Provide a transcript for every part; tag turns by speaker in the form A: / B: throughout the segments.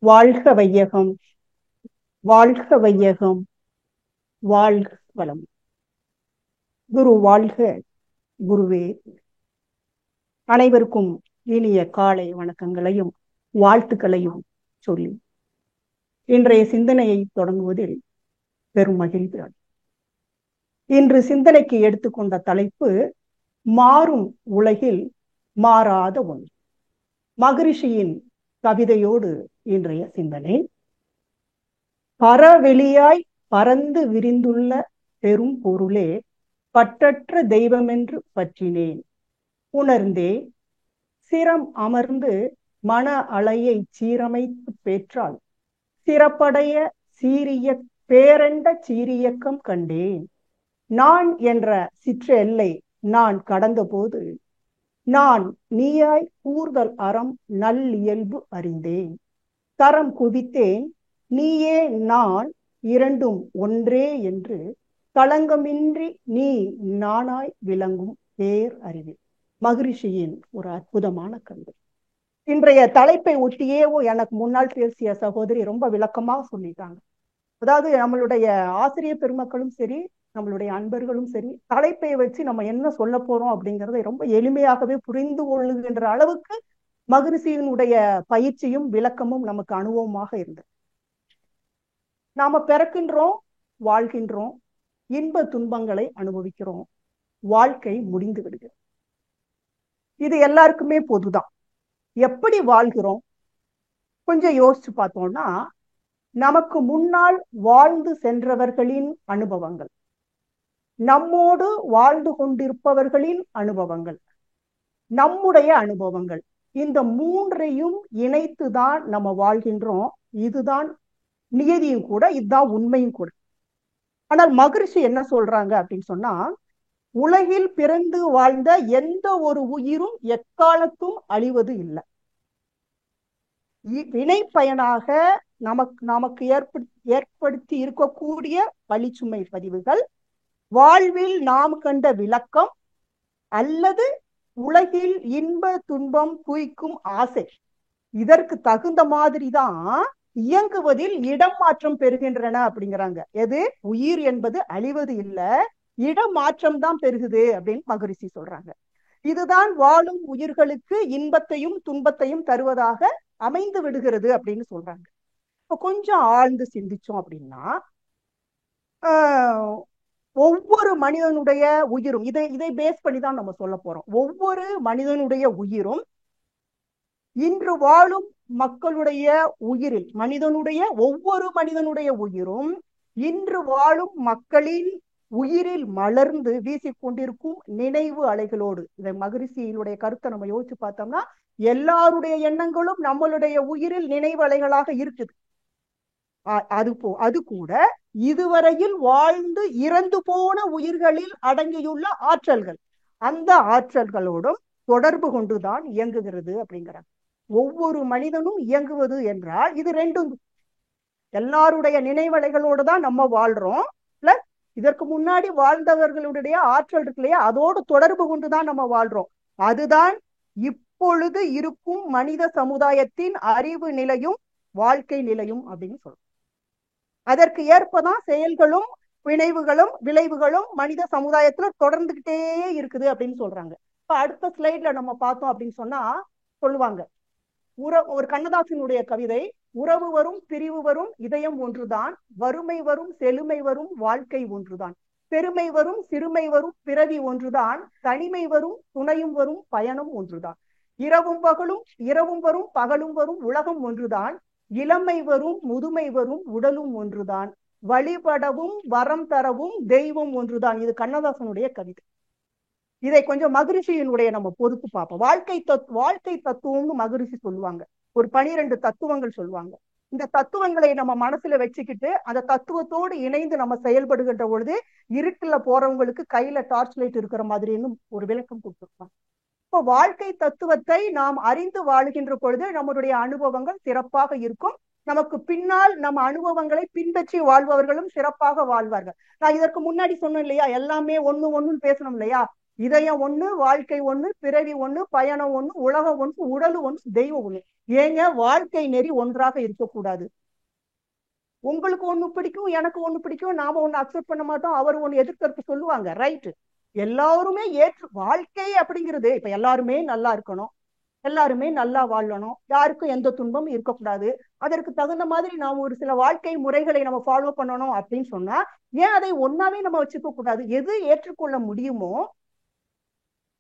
A: வாழ்க வையகம், வாழ்க வையகம், வாழ்க வளம். குரு வாழ்க, குருவே. அனைவருக்கும் இனிய காலை வணக்கங்களையும் வாழ்த்துக்களையும் சொல்லி இன்றைய சிந்தனையை தொடங்குவதில் பெரும் மகிழ்ச்சி. இன்று சிந்தனைக்கு எடுத்துக்கொண்ட தலைப்பு மாறும் உலகில் மாறாத ஒன்று. மகரிஷியின் கவிதையோடு இன்றைய சிந்தனை. பரவெளியாய் பறந்து விரிந்துள்ள பெரும் பொருளே, பற்றற்ற தெய்வமென்று பற்றினேன் உணர்ந்தேன். சிரம் அமர்ந்து மன அலையை சீரமைத்து பேற்றால் சிறப்படைய சீரிய பேரண்ட சீரியக்கம் கண்டேன். நான் என்ற சிற்றெல்லை நான் கடந்தபோது நான் நீயாய் கூர்தல் அறம் நல்லியல்பு அறிந்தேன். தரம் குவித்தேன் நீயே நான் இரண்டும் ஒன்றே என்று களங்கமின்றி நீ நானாய் விளங்கும் பேர் அறிவு. மகரிஷியின் ஒரு அற்புதமான கவிதை. இன்றைய தலைப்பை ஒட்டியே எனக்கு முன்னால் பேசிய சகோதரி ரொம்ப விளக்கமாக சொல்லிட்டாங்க. அதாவது நம்மளுடைய ஆசிரியர் பெருமக்களும் சரி, நம்மளுடைய அன்பர்களும் சரி, தலைப்பை வச்சு நம்ம என்ன சொல்ல போறோம் அப்படிங்கிறத ரொம்ப எளிமையாகவே புரிந்து கொள்ளுகின்ற அளவுக்கு மகரிஷியினுடைய பயிற்சியும் விளக்கமும் நமக்கு அனுபவமாக இருந்தது. நாம பிறக்கின்றோம், வாழ்கின்றோம், இன்ப துன்பங்களை அனுபவிக்கிறோம், வாழ்க்கை முடிந்து விடுகிறது. இது எல்லாருக்குமே பொதுதான். எப்படி வாழ்கிறோம் கொஞ்சம் யோசிச்சு பார்த்தோம்னா, நமக்கு முன்னால் வாழ்ந்து சென்றவர்களின் அனுபவங்கள், நம்மோடு வாழ்ந்து கொண்டிருப்பவர்களின் அனுபவங்கள், நம்முடைய அனுபவங்கள், இந்த மூன்றையும் இணைத்துதான் நம்ம வாழ்கின்றோம். இதுதான் நியதியும் கூட, இதுதான் உண்மையும் கூட. ஆனால் மகரிஷி என்ன சொல்றாங்க அப்படின்னு சொன்னா, உலகில் பிறந்து வாழ்ந்த எந்த ஒரு உயிரும் எக்காலத்தும் அழிவது இல்லை. வினை பயனாக நமக்கு ஏற்படுத்தி இருக்கக்கூடிய பழிச்சுமை பதிவுகள், வாழ்வில் நாம் கண்ட விளக்கம், அல்லது உலகில் இன்ப துன்பம் குவிக்கும் ஆசை, இதற்கு தகுந்த மாதிரி தான் இயங்குவதில் இடம் மாற்றம் பெறுகின்றன அப்படிங்கிறாங்க. எது? உயிர் என்பது அழிவது இல்லை, இடம் மாற்றம் தான் பெருகுது அப்படின்னு மகரிஷி சொல்றாங்க. இதுதான் வாழும் உயிர்களுக்கு இன்பத்தையும் துன்பத்தையும் தருவதாக அமைந்து விடுகிறது அப்படின்னு சொல்றாங்க. இப்ப கொஞ்சம் ஆழ்ந்து சிந்திச்சோம் அப்படின்னா, ஒவ்வொரு மனிதனுடைய உயிரும், இதை பேஸ் பண்ணி தான் நம்ம சொல்ல போறோம். ஒவ்வொரு மனிதனுடைய உயிரும், இன்று வாழும் மக்களுடைய உயிரில், ஒவ்வொரு மனிதனுடைய உயிரும் இன்று வாழும் மக்களின் உயிரில் மலர்ந்து வீசிக்கொண்டிருக்கும் நினைவு அலைகளோடு. இதை மகரிஷியினுடைய கருத்தை நம்ம யோசிச்சு பார்த்தோம்னா, எல்லாருடைய எண்ணங்களும் நம்மளுடைய உயிரில் நினைவு அலைகளாக இருக்குது. அது கூட இதுவரையில் வாழ்ந்து இறந்து போன உயிர்களில் அடங்கியுள்ள ஆற்றல்கள், அந்த ஆற்றல்களோடும் தொடர்பு கொண்டுதான் இயங்குகிறது அப்படிங்கிறாங்க. ஒவ்வொரு மனிதனும் இயங்குவது என்றால் இது ரெண்டும், எல்லாருடைய நினைவலைகளோடு தான் நம்ம வாழ்றோம், பிளஸ் இதற்கு முன்னாடி வாழ்ந்தவர்களுடைய ஆற்றல் இருக்கு இல்லையா, அதோடு தொடர்பு கொண்டுதான் நம்ம வாழ்றோம். அதுதான் இப்பொழுது இருக்கும் மனித சமுதாயத்தின் அறிவு நிலையும் வாழ்க்கை நிலையும் அப்படின்னு சொல்றோம். அதற்கு ஏற்பதான் செயல்களும் விளைவுகளும் மனித சமுதாயத்துல தொடர்ந்துகிட்டே இருக்குது அப்படின்னு சொல்றாங்க. இப்ப அடுத்த ஸ்லைட்ல நம்ம பார்த்தோம் அப்படின்னு சொன்னா சொல்லுவாங்க, ஒரு கண்ணதாசனுடைய கவிதை, உறவு வரும் பிரிவு வரும் இதயம் ஒன்றுதான், வறுமை வரும் செழுமை வரும் வாழ்க்கை ஒன்றுதான், பெருமை வரும் சிறுமை வரும் பிறவி ஒன்றுதான், தனிமை வரும் துணையும் வரும் பயணம் ஒன்றுதான், இரவும் வரும் பகலும் வரும் உலகம் ஒன்றுதான், இளமை வரும் முதுமை வரும் உடலும் ஒன்றுதான், வழிபடவும் வரம் தரவும் தெய்வம் ஒன்றுதான். இது கண்ணதாசனுடைய கவிதை. இதை கொஞ்சம் மகரிஷியினுடைய நம்ம பொறுத்து பார்ப்போம். வாழ்க்கை தத்துவம்னு மகரிஷி சொல்லுவாங்க. ஒரு 12 தத்துவங்கள் சொல்லுவாங்க. இந்த தத்துவங்களை நம்ம மனசுல வச்சுக்கிட்டு அந்த தத்துவத்தோடு இணைந்து நம்ம செயல்படுகின்ற பொழுது இருட்டுல போறவங்களுக்கு கையில டார்ச் லைட் இருக்கிற மாதிரின்னு ஒரு விளக்கம் கொடுத்துருப்பாங்க. இப்போ வாழ்க்கை தத்துவத்தை நாம் அறிந்து வாழ்கின்ற பொழுது நம்மளுடைய அனுபவங்கள் சிறப்பாக இருக்கும். நமக்கு பின்னால் நம்ம அனுபவங்களை பின்பற்றி வாழ்பவர்களும் சிறப்பாக வாழ்வார்கள். நான் இதற்கு முன்னாடி சொன்னேன் இல்லையா, எல்லாமே ஒண்ணுன்னு பேசணும் இல்லையா. இதயம் ஒண்ணு, வாழ்க்கை ஒண்ணு, பிறவி ஒண்ணு, பயணம் ஒண்ணு, உலகம் ஒண்ணு, உடல் ஒண்ணு, தெய்வம் ஒண்ணு. ஏங்க வாழ்க்கை நெறி ஒன்றாக இருக்கக்கூடாது? உங்களுக்கு ஒண்ணு பிடிக்கும், எனக்கு ஒண்ணு பிடிக்கும், நாம ஒண்ணு அக்செப்ட் பண்ண மாட்டோம், அவர் ஒண்ணு எதிர்க்கருத்து சொல்லுவாங்க, ரைட்டு. எல்லாருமே ஏற்று வாழ்க்கை அப்படிங்கிறது இப்ப எல்லாருமே நல்லா இருக்கணும், எல்லாருமே நல்லா வாழணும், யாருக்கும் எந்த துன்பமும் இருக்கக்கூடாது, அதற்கு தகுந்த மாதிரி நாம் ஒரு சில வாழ்க்கை முறைகளை நம்ம ஃபாலோ பண்ணணும் அப்படின்னு சொன்னா ஏன் அதை ஒன்னாவே நம்ம வச்சுக்க கூடாது? எது ஏற்றுக்கொள்ள முடியுமோ,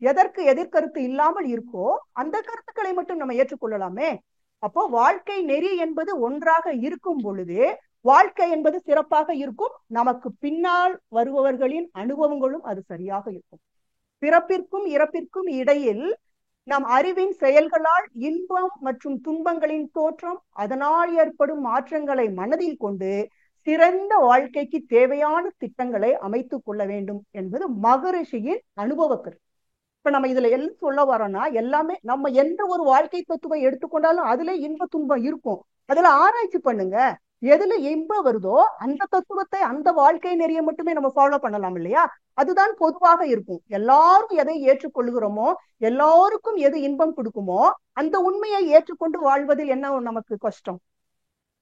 A: எதற்கு எதிர்கருத்து இல்லாமல் இருக்கோ அந்த கருத்துக்களை மட்டும் நம்ம ஏற்றுக்கொள்ளலாமே. அப்போ வாழ்க்கை நெறி என்பது ஒன்றாக இருக்கும் பொழுது வாழ்க்கை என்பது சிறப்பாக இருக்கும், நமக்கு பின்னால் வருபவர்களின் அனுபவங்களும் அது சரியாக இருக்கும். பிறப்பிற்கும் இறப்பிற்கும் இடையில் நம் அறிவின் செயல்களால் இன்பம் மற்றும் துன்பங்களின் தோற்றம், அதனால் ஏற்படும் மாற்றங்களை மனதில் கொண்டு சிறந்த வாழ்க்கைக்கு தேவையான திட்டங்களை அமைத்துக் கொள்ள வேண்டும் என்பது மகரிஷியின் அனுபவ கருத்து. இப்ப நம்ம இதுல எல்லாம் சொல்ல வரோம்னா எல்லாமே நம்ம எந்த ஒரு வாழ்க்கை தத்துவம் எடுத்துக்கொண்டாலும் அதுல இன்ப துன்பம் இருக்கும். அதுல ஆராய்ச்சி பண்ணுங்க, எதுல இன்பம் வருதோ அந்த தத்துவத்தை, அந்த வாழ்க்கை நெறிய மட்டுமே நம்ம ஃபாலோ பண்ணலாம் இல்லையா? அதுதான் பொதுவாக இருக்கும். எல்லாரும் எதை ஏற்றுக்கொள்கிறோமோ, எல்லாருக்கும் எது இன்பம் கொடுக்குமோ அந்த உண்மையை ஏற்றுக்கொண்டு வாழ்வதில் என்ன நமக்கு கஷ்டம்?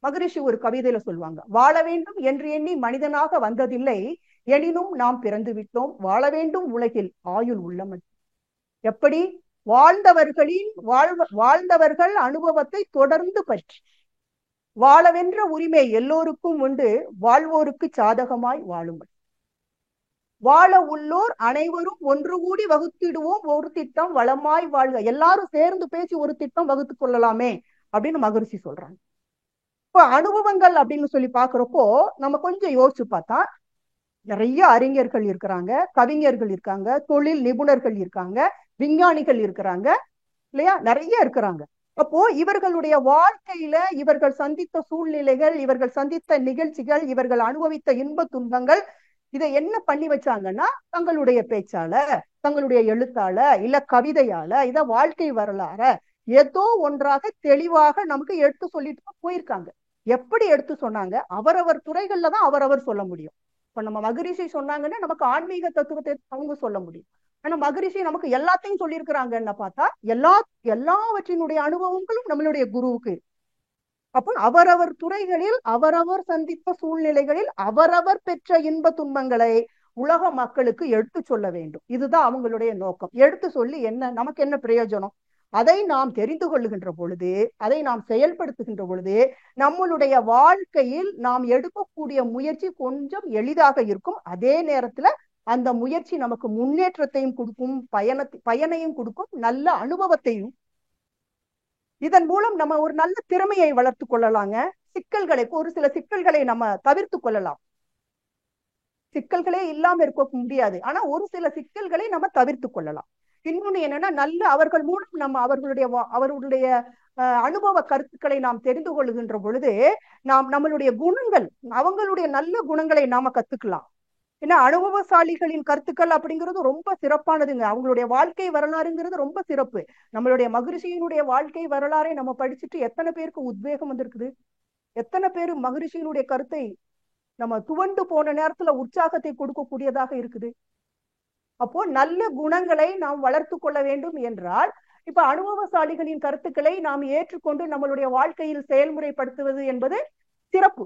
A: மகரிஷி ஒரு கவிதையில சொல்லுவாங்க, வாழ வேண்டும் என்று எண்ணி மனிதனாக வந்ததில்லை, எனினும் நாம் பிறந்து விட்டோம், வாழ வேண்டும் உலகில் ஆயுள் உள்ளம். எப்படி? வாழ்ந்தவர்கள் அனுபவத்தை தொடர்ந்து பற்றி வாழவென்ற உரிமை எல்லோருக்கும் உண்டு, வாழ்வோருக்கு சாதகமாய் வாழுங்கள், வாழ உள்ளோர் அனைவரும் ஒன்று கூடி வகுத்திடுவோம் ஒரு திட்டம், வளமாய் வாழ்க. எல்லாரும் சேர்ந்து பேசி ஒரு திட்டம் வகுத்து கொள்ளலாமே அப்படின்னு மகரிஷி சொல்றாங்க. இப்ப அனுபவங்கள் அப்படின்னு சொல்லி பாக்குறப்போ நம்ம கொஞ்சம் யோசிச்சு பார்த்தா நிறைய அறிஞர்கள் இருக்கிறாங்க, கவிஞர்கள் இருக்காங்க, தொழில் நிபுணர்கள் இருக்காங்க, விஞ்ஞானிகள் இருக்கிறாங்க இல்லையா, நிறைய இருக்கிறாங்க. அப்போ இவர்களுடைய வாழ்க்கையில இவர்கள் சந்தித்த சூழ்நிலைகள், இவர்கள் சந்தித்த நிகழ்ச்சிகள், இவர்கள் அனுபவித்த இன்ப துன்பங்கள், இதை என்ன பண்ணி வச்சாங்கன்னா தங்களுடைய பேச்சால, தங்களுடைய எழுத்தால, இல்ல கவிதையால, இத வாழ்க்கை வரலாற ஏதோ ஒன்றாக தெளிவாக நமக்கு எடுத்து சொல்லிட்டு போயிருக்காங்க. எப்படி எடுத்து சொன்னாங்க? அவரவர் துறைகள்ல தான் அவரவர் சொல்ல முடியும். இப்ப நம்ம மகரிஷி சொன்னாங்கன்னா நமக்கு ஆன்மீக தத்துவத்தை அவங்க சொல்ல முடியும். ஆனா மகரிஷி நமக்கு எல்லாத்தையும் சொல்லியிருக்கிறாங்கன்னு பார்த்தா எல்லாவற்றினுடைய அனுபவங்களும் நம்மளுடைய குருவுக்கு. அப்போ அவரவர் துறைகளில் அவரவர் சந்தித்த சூழ்நிலைகளில் அவரவர் பெற்ற இன்ப துன்பங்களை உலக மக்களுக்கு எடுத்து சொல்ல வேண்டும். இதுதான் அவங்களுடைய நோக்கம். எடுத்து சொல்லி என்ன நமக்கு என்ன பிரயோஜனம்? அதை நாம் தெரிந்து கொள்ளுகின்ற பொழுது, அதை நாம் செயல்படுத்துகின்ற பொழுது நம்மளுடைய வாழ்க்கையில் நாம் எடுக்கக்கூடிய முயற்சி கொஞ்சம் எளிதாக இருக்கும். அதே நேரத்துல அந்த முயற்சி நமக்கு முன்னேற்றத்தையும் கொடுக்கும், பயனையும் கொடுக்கும், நல்ல அனுபவத்தையும். இதன் மூலம் நம்ம ஒரு நல்ல திறமையை வளர்த்து கொள்ளலாங்க. சிக்கல்களை, ஒரு சில சிக்கல்களை நம்ம தவிர்த்து கொள்ளலாம். சிக்கல்களே இல்லாம இருக்க முடியாது, ஆனா ஒரு சில சிக்கல்களை நம்ம தவிர்த்து கொள்ளலாம். இன்னொன்னு என்னன்னா, நல்ல அவர்கள் மூலம் நம்ம அவர்களுடைய அனுபவ கருத்துக்களை நாம் தெரிந்து கொள்கின்ற பொழுது நம்மளுடைய குணங்கள், அவங்களுடைய நல்ல குணங்களை நாம கத்துக்கலாம். ஏன்னா அனுபவசாலிகளின் கருத்துக்கள் அப்படிங்கிறது ரொம்ப சிறப்பானதுங்க. அவங்களுடைய வாழ்க்கை வரலாறுங்கிறது ரொம்ப சிறப்பு. நம்மளுடைய மகரிஷியினுடைய வாழ்க்கை வரலாறை நம்ம படிச்சுட்டு எத்தனை பேருக்கு உத்வேகம் வந்திருக்குது? எத்தனை பேர் மகரிஷியினுடைய கருத்தை நம்ம துவண்டு போன நேரத்துல உற்சாகத்தை கொடுக்கக்கூடியதாக இருக்குது. அப்போ நல்ல குணங்களை நாம் வளர்த்து கொள்ள வேண்டும் என்றால், இப்ப அனுபவசாலிகளின் கருத்துக்களை நாம் ஏற்றுக்கொண்டு நம்மளுடைய வாழ்க்கையில் செயல்முறைப்படுத்துவது என்பது சிறப்பு.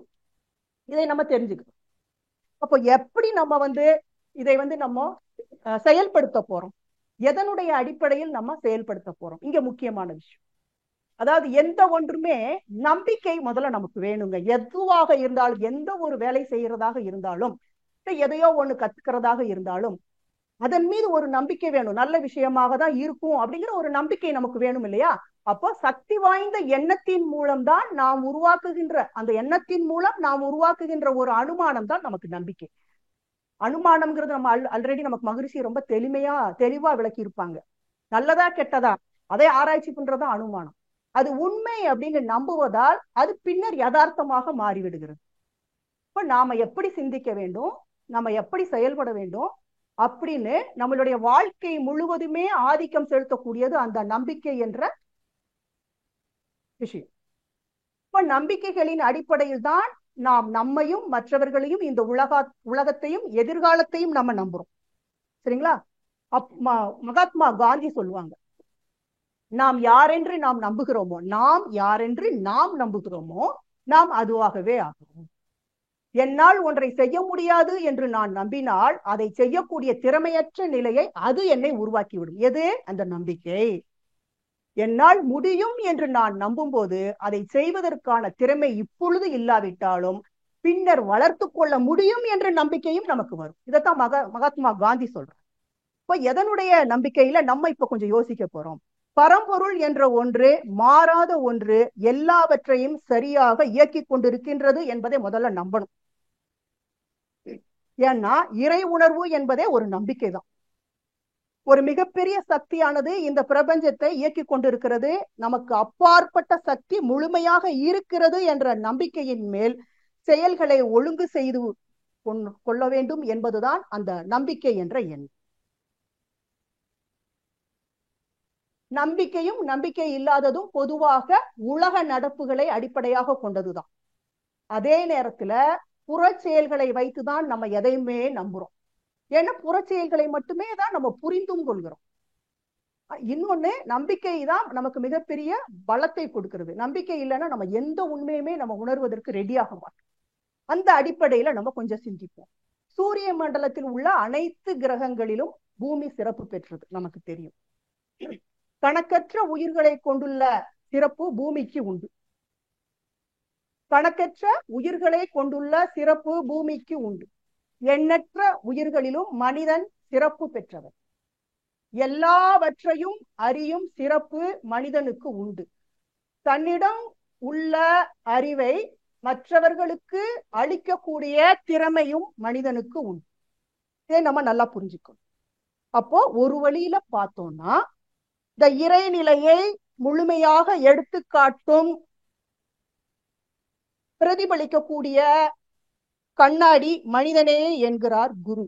A: இதை நம்ம தெரிஞ்சுக்கணும். அப்போ எப்படி நம்ம இதை நம்ம செயல்படுத்த போறோம், எதனுடைய அடிப்படையில் நம்ம செயல்படுத்த போறோம், இங்க முக்கியமான விஷயம். அதாவது எந்த ஒன்றுமே நம்பிக்கை முதல்ல நமக்கு வேணுங்க. எதுவாக இருந்தாலும், எந்த ஒரு வேலை செய்யறதாக இருந்தாலும், எதையோ ஒண்ணு கத்துக்கிறதாக இருந்தாலும் அதன் மீது ஒரு நம்பிக்கை வேணும். நல்ல விஷயமாக தான் இருக்கும் அப்படிங்கிற ஒரு நம்பிக்கை நமக்கு வேணும் இல்லையா? அப்போ சக்தி வாய்ந்த எண்ணத்தின் மூலம்தான் நாம் உருவாக்குகின்ற, அந்த எண்ணத்தின் மூலம் நாம் உருவாக்குகின்ற ஒரு அனுமானம் தான் நமக்கு நம்பிக்கை. அனுமானம்ங்கிறது நம்ம ஆல்ரெடி நமக்கு மகரிஷி ரொம்ப தெளிவா விளக்கி இருப்பாங்க. நல்லதா கெட்டதா அதை ஆராய்ச்சி பண்றதா அனுமானம். அது உண்மை அப்படின்னு நம்புவதால் அது பின்னர் யதார்த்தமாக மாறிவிடுகிறது. இப்ப நாம எப்படி சிந்திக்க வேண்டும், நம்ம எப்படி செயல்பட வேண்டும் அப்படின்னு நம்மளுடைய வாழ்க்கை முழுவதுமே ஆதிக்கம் செலுத்தக்கூடியது அந்த நம்பிக்கை என்ற விஷயம். இப்ப நம்பிக்கைகளின் அடிப்படையில் தான் நாம் நம்மையும் மற்றவர்களையும் இந்த உலகத்தையும் எதிர்காலத்தையும் நம்ம நம்புறோம். சரிங்களா? மகாத்மா காந்தி சொல்லுவாங்க, நாம் யாரென்று நாம் நம்புகிறோமோ, நாம் யாரென்று நாம் நம்புகிறோமோ நாம் அதுவாகவே ஆகிறோம். என்னால் ஒன்றை செய்ய முடியாது என்று நான் நம்பினால் அதை செய்யக்கூடிய திறமையற்ற நிலையை அது என்னை உருவாக்கிவிடும். எது? அந்த நம்பிக்கை. என்னால் முடியும் என்று நான் நம்பும் போது அதை செய்வதற்கான திறமை இப்பொழுது இல்லாவிட்டாலும் பின்னர் வளர்த்து கொள்ள முடியும் என்ற நம்பிக்கையும் நமக்கு வரும். இதைத்தான் மகாத்மா காந்தி சொல்றார். இப்ப எதனுடைய நம்பிக்கையில நம்ம இப்ப கொஞ்சம் யோசிக்க போறோம். பரம்பொருள் என்ற ஒன்று, மாறாத ஒன்று, எல்லாவற்றையும் சரியாக இயக்கி கொண்டிருக்கின்றது என்பதை முதல்ல நம்பணும். ஏன்னா இறை உணர்வு என்பதே ஒரு நம்பிக்கை தான். ஒரு மிகப்பெரிய சக்தியானது இந்த பிரபஞ்சத்தை இயக்கி கொண்டிருக்கிறது, நமக்கு அப்பாற்பட்ட சக்தி முழுமையாக இருக்கிறது என்ற நம்பிக்கையின் மேல் செயல்களை ஒழுங்கு செய்து கொள்ள வேண்டும் என்பதுதான் அந்த நம்பிக்கை என்ற எண். நம்பிக்கையும் நம்பிக்கை இல்லாததும் பொதுவாக உலக நடப்புகளை அடிப்படையாக கொண்டதுதான். அதே நேரத்துல புற செயல்களை வைத்துதான் நம்ம எதையுமே நம்புறோம். ஏன்னா புற செயல்களை மட்டுமே தான் நம்ம புரிந்தும் கொள்கிறோம். இன்னொன்னு, நம்பிக்கை தான் நமக்கு மிகப்பெரிய பலத்தை கொடுக்கிறது. நம்பிக்கை இல்லைன்னா நம்ம எந்த உண்மையுமே நம்ம உணர்வதற்கு ரெடியாக மாட்டோம். அந்த அடிப்படையில நம்ம கொஞ்சம் சிந்திப்போம். சூரிய மண்டலத்தில் உள்ள அனைத்து கிரகங்களிலும் பூமி சிறப்பு பெற்றது நமக்கு தெரியும். கணக்கற்ற உயிர்களை கொண்டுள்ள சிறப்பு பூமிக்கு உண்டு. கணக்கற்ற உயிர்களை கொண்டுள்ள சிறப்பு பூமிக்கு உண்டு. எண்ணற்ற உயிர்களிலும் மனிதன் சிறப்பு பெற்றவர். எல்லாவற்றையும் அறியும் சிறப்பு மனிதனுக்கு உண்டு. தன்னிடம் உள்ள அறிவை மற்றவர்களுக்கு அளிக்கக்கூடிய திறமையும் மனிதனுக்கு உண்டு. இதை நம்ம நல்லா புரிஞ்சுக்கணும். அப்போ ஒரு வழியில பார்த்தோம்னா இந்த இறைநிலையை முழுமையாக எடுத்து காட்டும் பிரதிபலிக்கக்கூடிய கண்ணாடி மனிதனே என்கிறார் குரு.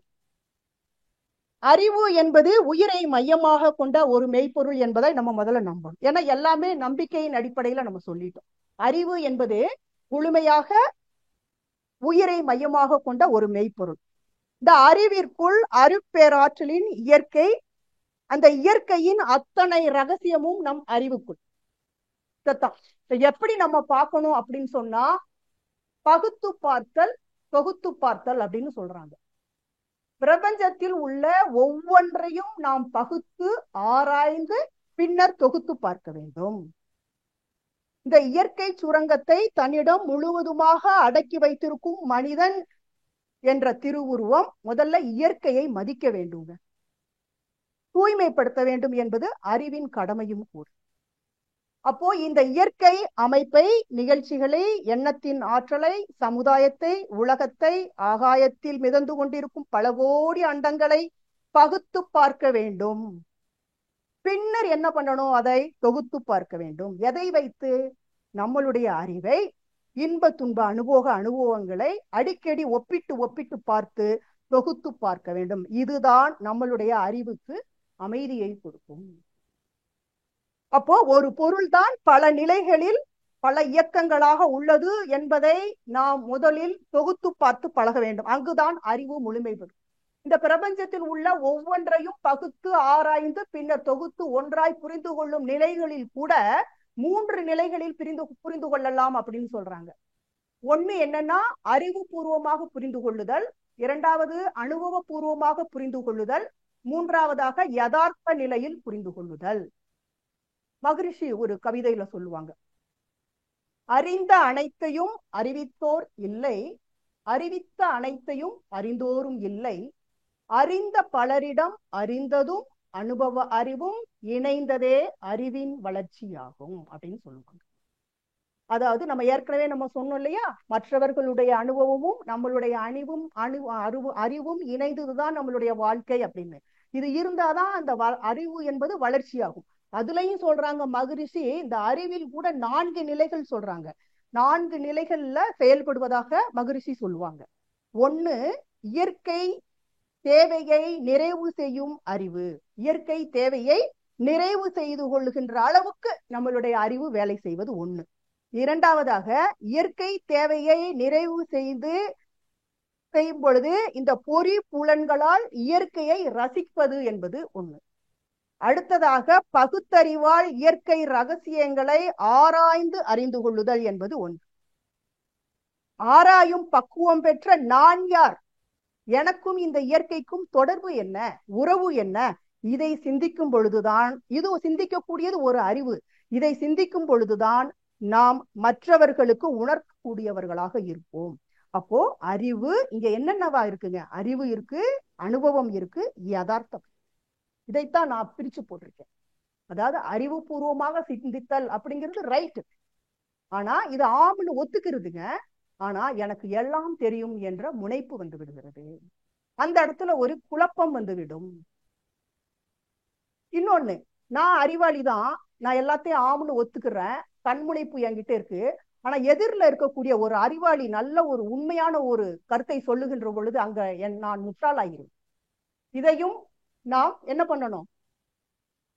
A: அறிவு என்பது உயிரை மையமாக கொண்ட ஒரு மெய்ப்பொருள் என்பதை நம்ம முதல்ல நம்பணும். ஏன்னா எல்லாமே நம்பிக்கையின் அடிப்படையில நம்ம சொல்லிட்டோம். அறிவு என்பது முழுமையாக உயிரை மையமாக கொண்ட ஒரு மெய்ப்பொருள். இந்த அறிவிற்குள் அருட்பேராற்றலின் இயற்கை, அந்த இயற்கையின் அத்தனை ரகசியமும் நம் அறிவுக்குள். எப்படி நம்ம பார்க்கணும் அப்படின்னு சொன்னா, பகுத்து பார்த்தல், தொகுத்து பார்த்தல் அப்படின்னு சொல்றாங்க. பிரபஞ்சத்தில் உள்ள ஒவ்வொன்றையும் நாம் பகுத்து ஆராய்ந்து பின்னர் தொகுத்து பார்க்க வேண்டும். இந்த இயற்கை சுரங்கத்தை தன்னிடம் முழுவதுமாக அடக்கி வைத்திருக்கும் மனிதன் என்ற திருவுருவம் முதல்ல இயற்கையை மதிக்க வேண்டும், தூய்மைப்படுத்த வேண்டும் என்பது அறிவின் கடமையும் கூட. அப்போ இந்த இயற்கை அமைப்பை, நிகழ்ச்சிகளை, எண்ணத்தின் ஆற்றலை, சமுதாயத்தை, உலகத்தை, ஆகாயத்தில் மிதந்து கொண்டிருக்கும் பல கோடி அண்டங்களை பகுத்து பார்க்க வேண்டும். பின்னர் என்ன பண்ணணும்? அதை தொகுத்து பார்க்க வேண்டும். எதை வைத்து? நம்மளுடைய அறிவை, இன்ப துன்ப அனுபவங்களை அடிக்கடி ஒப்பிட்டு ஒப்பிட்டு பார்த்து தொகுத்து பார்க்க வேண்டும். இதுதான் நம்மளுடைய அறிவுக்கு அமைதியை கொடுக்கும். அப்போ ஒரு பொருள்தான் பல நிலைகளில் பல இயக்கங்களாக உள்ளது என்பதை நாம் முதலில் தொகுத்து பார்த்து பழக வேண்டும். அங்குதான் அறிவு முழுமைப்படும். இந்த பிரபஞ்சத்தில் உள்ள ஒவ்வொன்றையும் பகுத்து ஆராய்ந்து பின்னர் தொகுத்து ஒன்றாய் புரிந்து கொள்ளும் நிலைகளில் கூட 3 நிலைகளில் புரிந்து கொள்ளலாம் அப்படின்னு சொல்றாங்க. ஒண்ணு என்னன்னா, அறிவுபூர்வமாக புரிந்து கொள்ளுதல். இரண்டாவது அனுபவபூர்வமாக புரிந்து கொள்ளுதல். மூன்றாவதாக யதார்த்த நிலையில் புரிந்து கொள்ளுதல். மகரிஷி ஒரு கவிதையில சொல்லுவாங்க, அறிந்த அனைத்தையும் அறிவித்தோர் இல்லை, அறிவித்த அனைத்தையும் அறிந்தோரும் இல்லை, அறிந்த பலரிடம் அறிந்ததும் அனுபவ அறிவும் இணைந்ததே அறிவின் வளர்ச்சியாகும் அப்படின்னு சொல்லுவாங்க. அதாவது நம்ம ஏற்கனவே நம்ம சொன்னோம் இல்லையா, மற்றவர்களுடைய அனுபவமும் நம்மளுடைய அறிவும் இணைந்ததுதான் நம்மளுடைய வாழ்க்கை அப்படின்னு. இது இருந்தாதான் அந்த அறிவு என்பது வளர்ச்சியாகும். அதுலயும் சொல்றாங்க மகரிஷி, இந்த அறிவில் கூட 4 நிலைகள் சொல்றாங்க. 4 நிலைகள்ல செயல்படுவதாக மகரிஷி சொல்லுவாங்க. ஒண்ணு, இயற்கை தேவையை நிறைவு செய்யும் அறிவு. இயற்கை தேவையை நிறைவு செய்து கொள்ளுகின்ற அளவுக்கு நம்மளுடைய அறிவு வேலை செய்வது ஒண்ணு. இரண்டாவதாக, இயற்கை தேவையை நிறைவு செய்து செய்யும் பொழுது இந்த பொறி புலன்களால் இயற்கையை ரசிப்பது என்பது ஒண்ணு. அடுத்ததாக பகுத்தறிவால் இயற்கை ரகசியங்களை ஆராய்ந்து அறிந்து கொள்ளுதல் என்பது ஒன்று. ஆராயும் பக்குவம் பெற்ற நான் யார், எனக்கும் இந்த இயற்கைக்கும் தொடர்பு என்ன, உறவு என்ன, இதை சிந்திக்கும் பொழுதுதான், இது சிந்திக்கக்கூடியது ஒரு அறிவு. இதை சிந்திக்கும் பொழுதுதான் நாம் மற்றவர்களுக்கு உணர்த்தக்கூடியவர்களாக இருப்போம். அப்போ அறிவு இங்க என்னென்னவா இருக்குங்க? அறிவு இருக்கு, அனுபவம் இருக்கு, யதார்த்தம். இதைத்தான் நான் பிரிச்சு போட்டிருக்கேன். அதாவது அறிவுபூர்வமாக சிந்தித்தல் அப்படிங்கிறது ரைட்டு. ஆனா இது ஆம்னு ஒத்துக்கிறதுங்க. ஆனா எனக்கு எல்லாம் தெரியும் என்ற முனைப்பு வந்து விடுகிறது. அந்த இடத்துல ஒரு குழப்பம் வந்துவிடும். இன்னொன்னு, நான் அறிவாளிதான், நான் எல்லாத்தையும் ஆம்னு ஒத்துக்கிறேன், தன்முனைப்பு என்கிட்ட இருக்கு. ஆனா எதிரில் இருக்கக்கூடிய ஒரு அறிவாளி நல்ல ஒரு உண்மையான ஒரு கருத்தை சொல்லுகின்ற பொழுது அங்க நான் முட்டாளாகிறேன். இதையும் நாம் என்ன பண்ணணும்?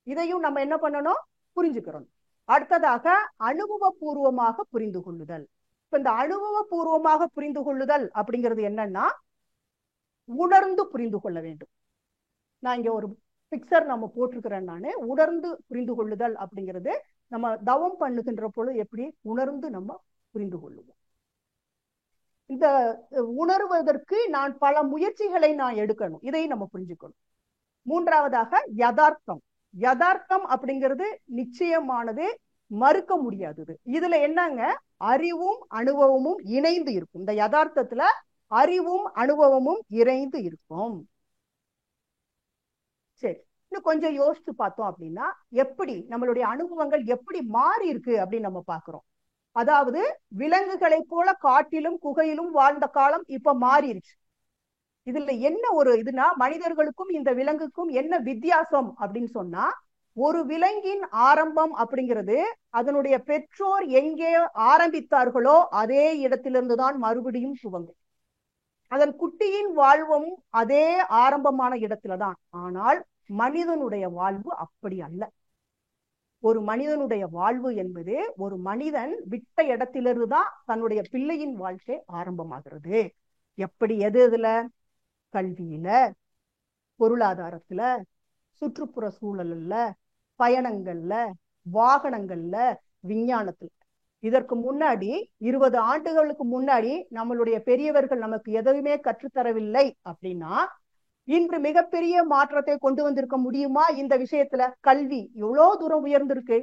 A: இதையும் நம்ம என்ன பண்ணணும்? புரிஞ்சுக்கிறோம். அடுத்ததாக அனுபவபூர்வமாக புரிந்து கொள்ளுதல். இப்ப இந்த அனுபவபூர்வமாக புரிந்து கொள்ளுதல் அப்படிங்கிறது என்னன்னா, உணர்ந்து புரிந்து கொள்ள வேண்டும். நான் இங்க ஒரு பிக்சர் நம்ம போட்டிருக்கிறேன். நானு உணர்ந்து புரிந்து கொள்ளுதல் அப்படிங்கிறது நம்ம தவம் பண்ணுகின்ற பொழுது எப்படி உணர்ந்து நம்ம புரிந்து கொள்ளுவோம். இந்த உணர்வதற்கு நான் பல முயற்சிகளை நான் எடுக்கணும். இதை நம்ம புரிஞ்சுக்கணும். மூன்றாவதாக யதார்த்தம். யதார்த்தம் அப்படிங்கிறது நிச்சயமானது, மறுக்க முடியாதது. இதுல என்னங்க, அறிவும் அனுபவமும் இணைந்து இருக்கும். இந்த யதார்த்தத்துல அறிவும் அனுபவமும் இணைந்து இருக்கும். சரி, இன்னும் கொஞ்சம் யோசிச்சு பார்த்தோம் அப்படின்னா, எப்படி நம்மளுடைய அனுபவங்கள் எப்படி மாறி இருக்கு அப்படின்னு நம்ம பாக்குறோம். அதாவது விலங்குகளை போல காட்டிலும் குகையிலும் வாழ்ந்த காலம் இப்ப மாறிடுச்சு. இதுல என்ன ஒரு இதுனா, மனிதர்களுக்கும் இந்த விலங்குக்கும் என்ன வித்தியாசம் அப்படின்னு சொன்னா, ஒரு விலங்கின் ஆரம்பம் அப்படிங்கிறது அதனுடைய பெற்றோர் எங்கே ஆரம்பித்தார்களோ அதே இடத்திலிருந்து தான் மறுபடியும் துவங்கும். அதன் குட்டியின் வாழ்வும் அதே ஆரம்பமான இடத்துலதான். ஆனால் மனிதனுடைய வாழ்வு அப்படி அல்ல. ஒரு மனிதனுடைய வாழ்வு என்பது, ஒரு மனிதன் விட்ட இடத்திலிருந்து தான் தன்னுடைய பிள்ளையின் வாழ்க்கை ஆரம்பமாகிறது. எப்படி? எதுல? கல்வியில, பொருளாதாரத்துல, சுற்றுப்புற சூழல்ல, பயணங்கள்ல, வாகனங்கள்ல, விஞ்ஞானத்துல. இதற்கு முன்னாடி 20 ஆண்டுகளுக்கு முன்னாடி நம்மளுடைய பெரியவர்கள் நமக்கு எதுவுமே கற்றுத்தரவில்லை அப்படின்னா, இன்று மிகப்பெரிய மாற்றத்தை கொண்டு வந்திருக்க முடியுமா? இந்த விஷயத்துல கல்வி எவ்வளவு தூரம் உயர்ந்திருக்கு.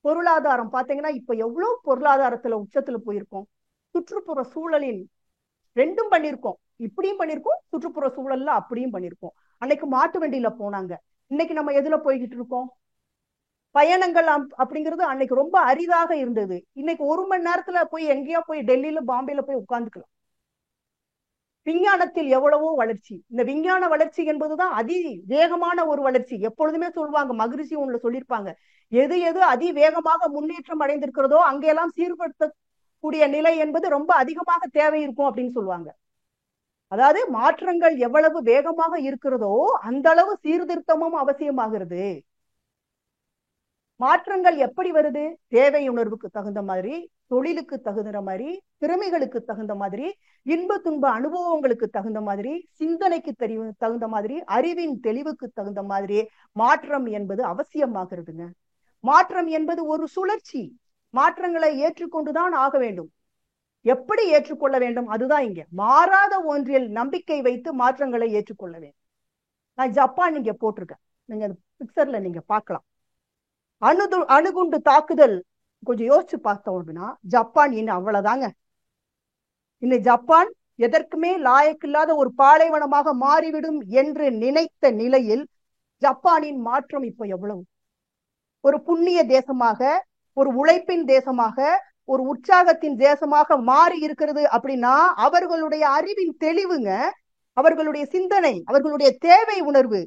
A: பொருளாதாரம் பாத்தீங்கன்னா இப்ப எவ்வளவு பொருளாதாரத்துல உச்சத்துல போயிருக்கோம். சுற்றுப்புற சூழலில் ரெண்டும் பண்ணிருக்கோம். இப்படியும் பண்ணிருக்கோம், சுற்றுப்புற சூழல்ல அப்படியும் பண்ணிருக்கோம். அன்னைக்கு மாட்டு வண்டியில போனாங்க, இன்னைக்கு நம்ம எதுல போய்கிட்டு இருக்கோம்? பயணங்கள் அப்படிங்கிறது அன்னைக்கு ரொம்ப அரிதாக இருந்தது. இன்னைக்கு 1 மணி நேரத்துல போய் எங்கேயோ போய் டெல்லியில பாம்பேல போய் உட்கார்ந்துக்கலாம். விஞ்ஞானத்தில் எவ்வளவோ வளர்ச்சி. இந்த விஞ்ஞான வளர்ச்சி என்பதுதான் அதி வேகமான ஒரு வளர்ச்சி. எப்பொழுதுமே சொல்லுவாங்க, மகிழ்ச்சி ஒண்ணுல சொல்லியிருப்பாங்க, எது எது அதி வேகமாக முன்னேற்றம் அடைந்திருக்கிறதோ அங்கெல்லாம் சீர்படுத்தக்கூடிய நிலை என்பது ரொம்ப அதிகமாக தேவை இருக்கும் அப்படின்னு சொல்லுவாங்க. அதாவது மாற்றங்கள் எவ்வளவு வேகமாக இருக்கிறதோ அந்த அளவு சீர்திருத்தமும் அவசியமாகிறது. மாற்றங்கள் எப்படி வருது? தேவை உணர்வுக்கு தகுந்த மாதிரி, தொழிலுக்கு தகுந்த மாதிரி, திறமைகளுக்கு தகுந்த மாதிரி, இன்ப துன்ப அனுபவங்களுக்கு தகுந்த மாதிரி, சிந்தனைக்கு தகுந்த மாதிரி, அறிவின் தெளிவுக்கு தகுந்த மாதிரி மாற்றம் என்பது அவசியமாகிறதுங்க. மாற்றம் என்பது ஒரு சுழற்சி. மாற்றங்களை ஏற்றுக்கொண்டுதான் ஆக வேண்டும். எப்படி ஏற்றுக்கொள்ள வேண்டும்? அதுதான் இங்க. மாறாத ஒன்றில் நம்பிக்கை வைத்து மாற்றங்களை ஏற்றுக்கொள்ள வேண்டும். நான் ஜப்பான் இங்க போட்டிருக்கேன், நீங்க பிக்சர்ல நீங்க பார்க்கலாம். அணுகுண்டு தாக்குதல் கொஞ்சம் யோசிச்சு பார்த்தோம் அப்படின்னா, ஜப்பான் இன்னும் அவ்வளவுதாங்க. இன்னும் ஜப்பான் எதற்குமே லாயக்கில்லாத ஒரு பாலைவனமாக மாறிவிடும் என்று நினைத்த நிலையில் ஜப்பானின் மாற்றம் இப்ப எவ்வளவு ஒரு புண்ணிய தேசமாக, ஒரு உழைப்பின் தேசமாக, ஒரு உற்சாகத்தின் தேசமாக மாறி இருக்கிறது அப்படின்னா, அவர்களுடைய அறிவின் தெளிவுங்க, அவர்களுடைய சிந்தனை, அவர்களுடைய தேவை உணர்வு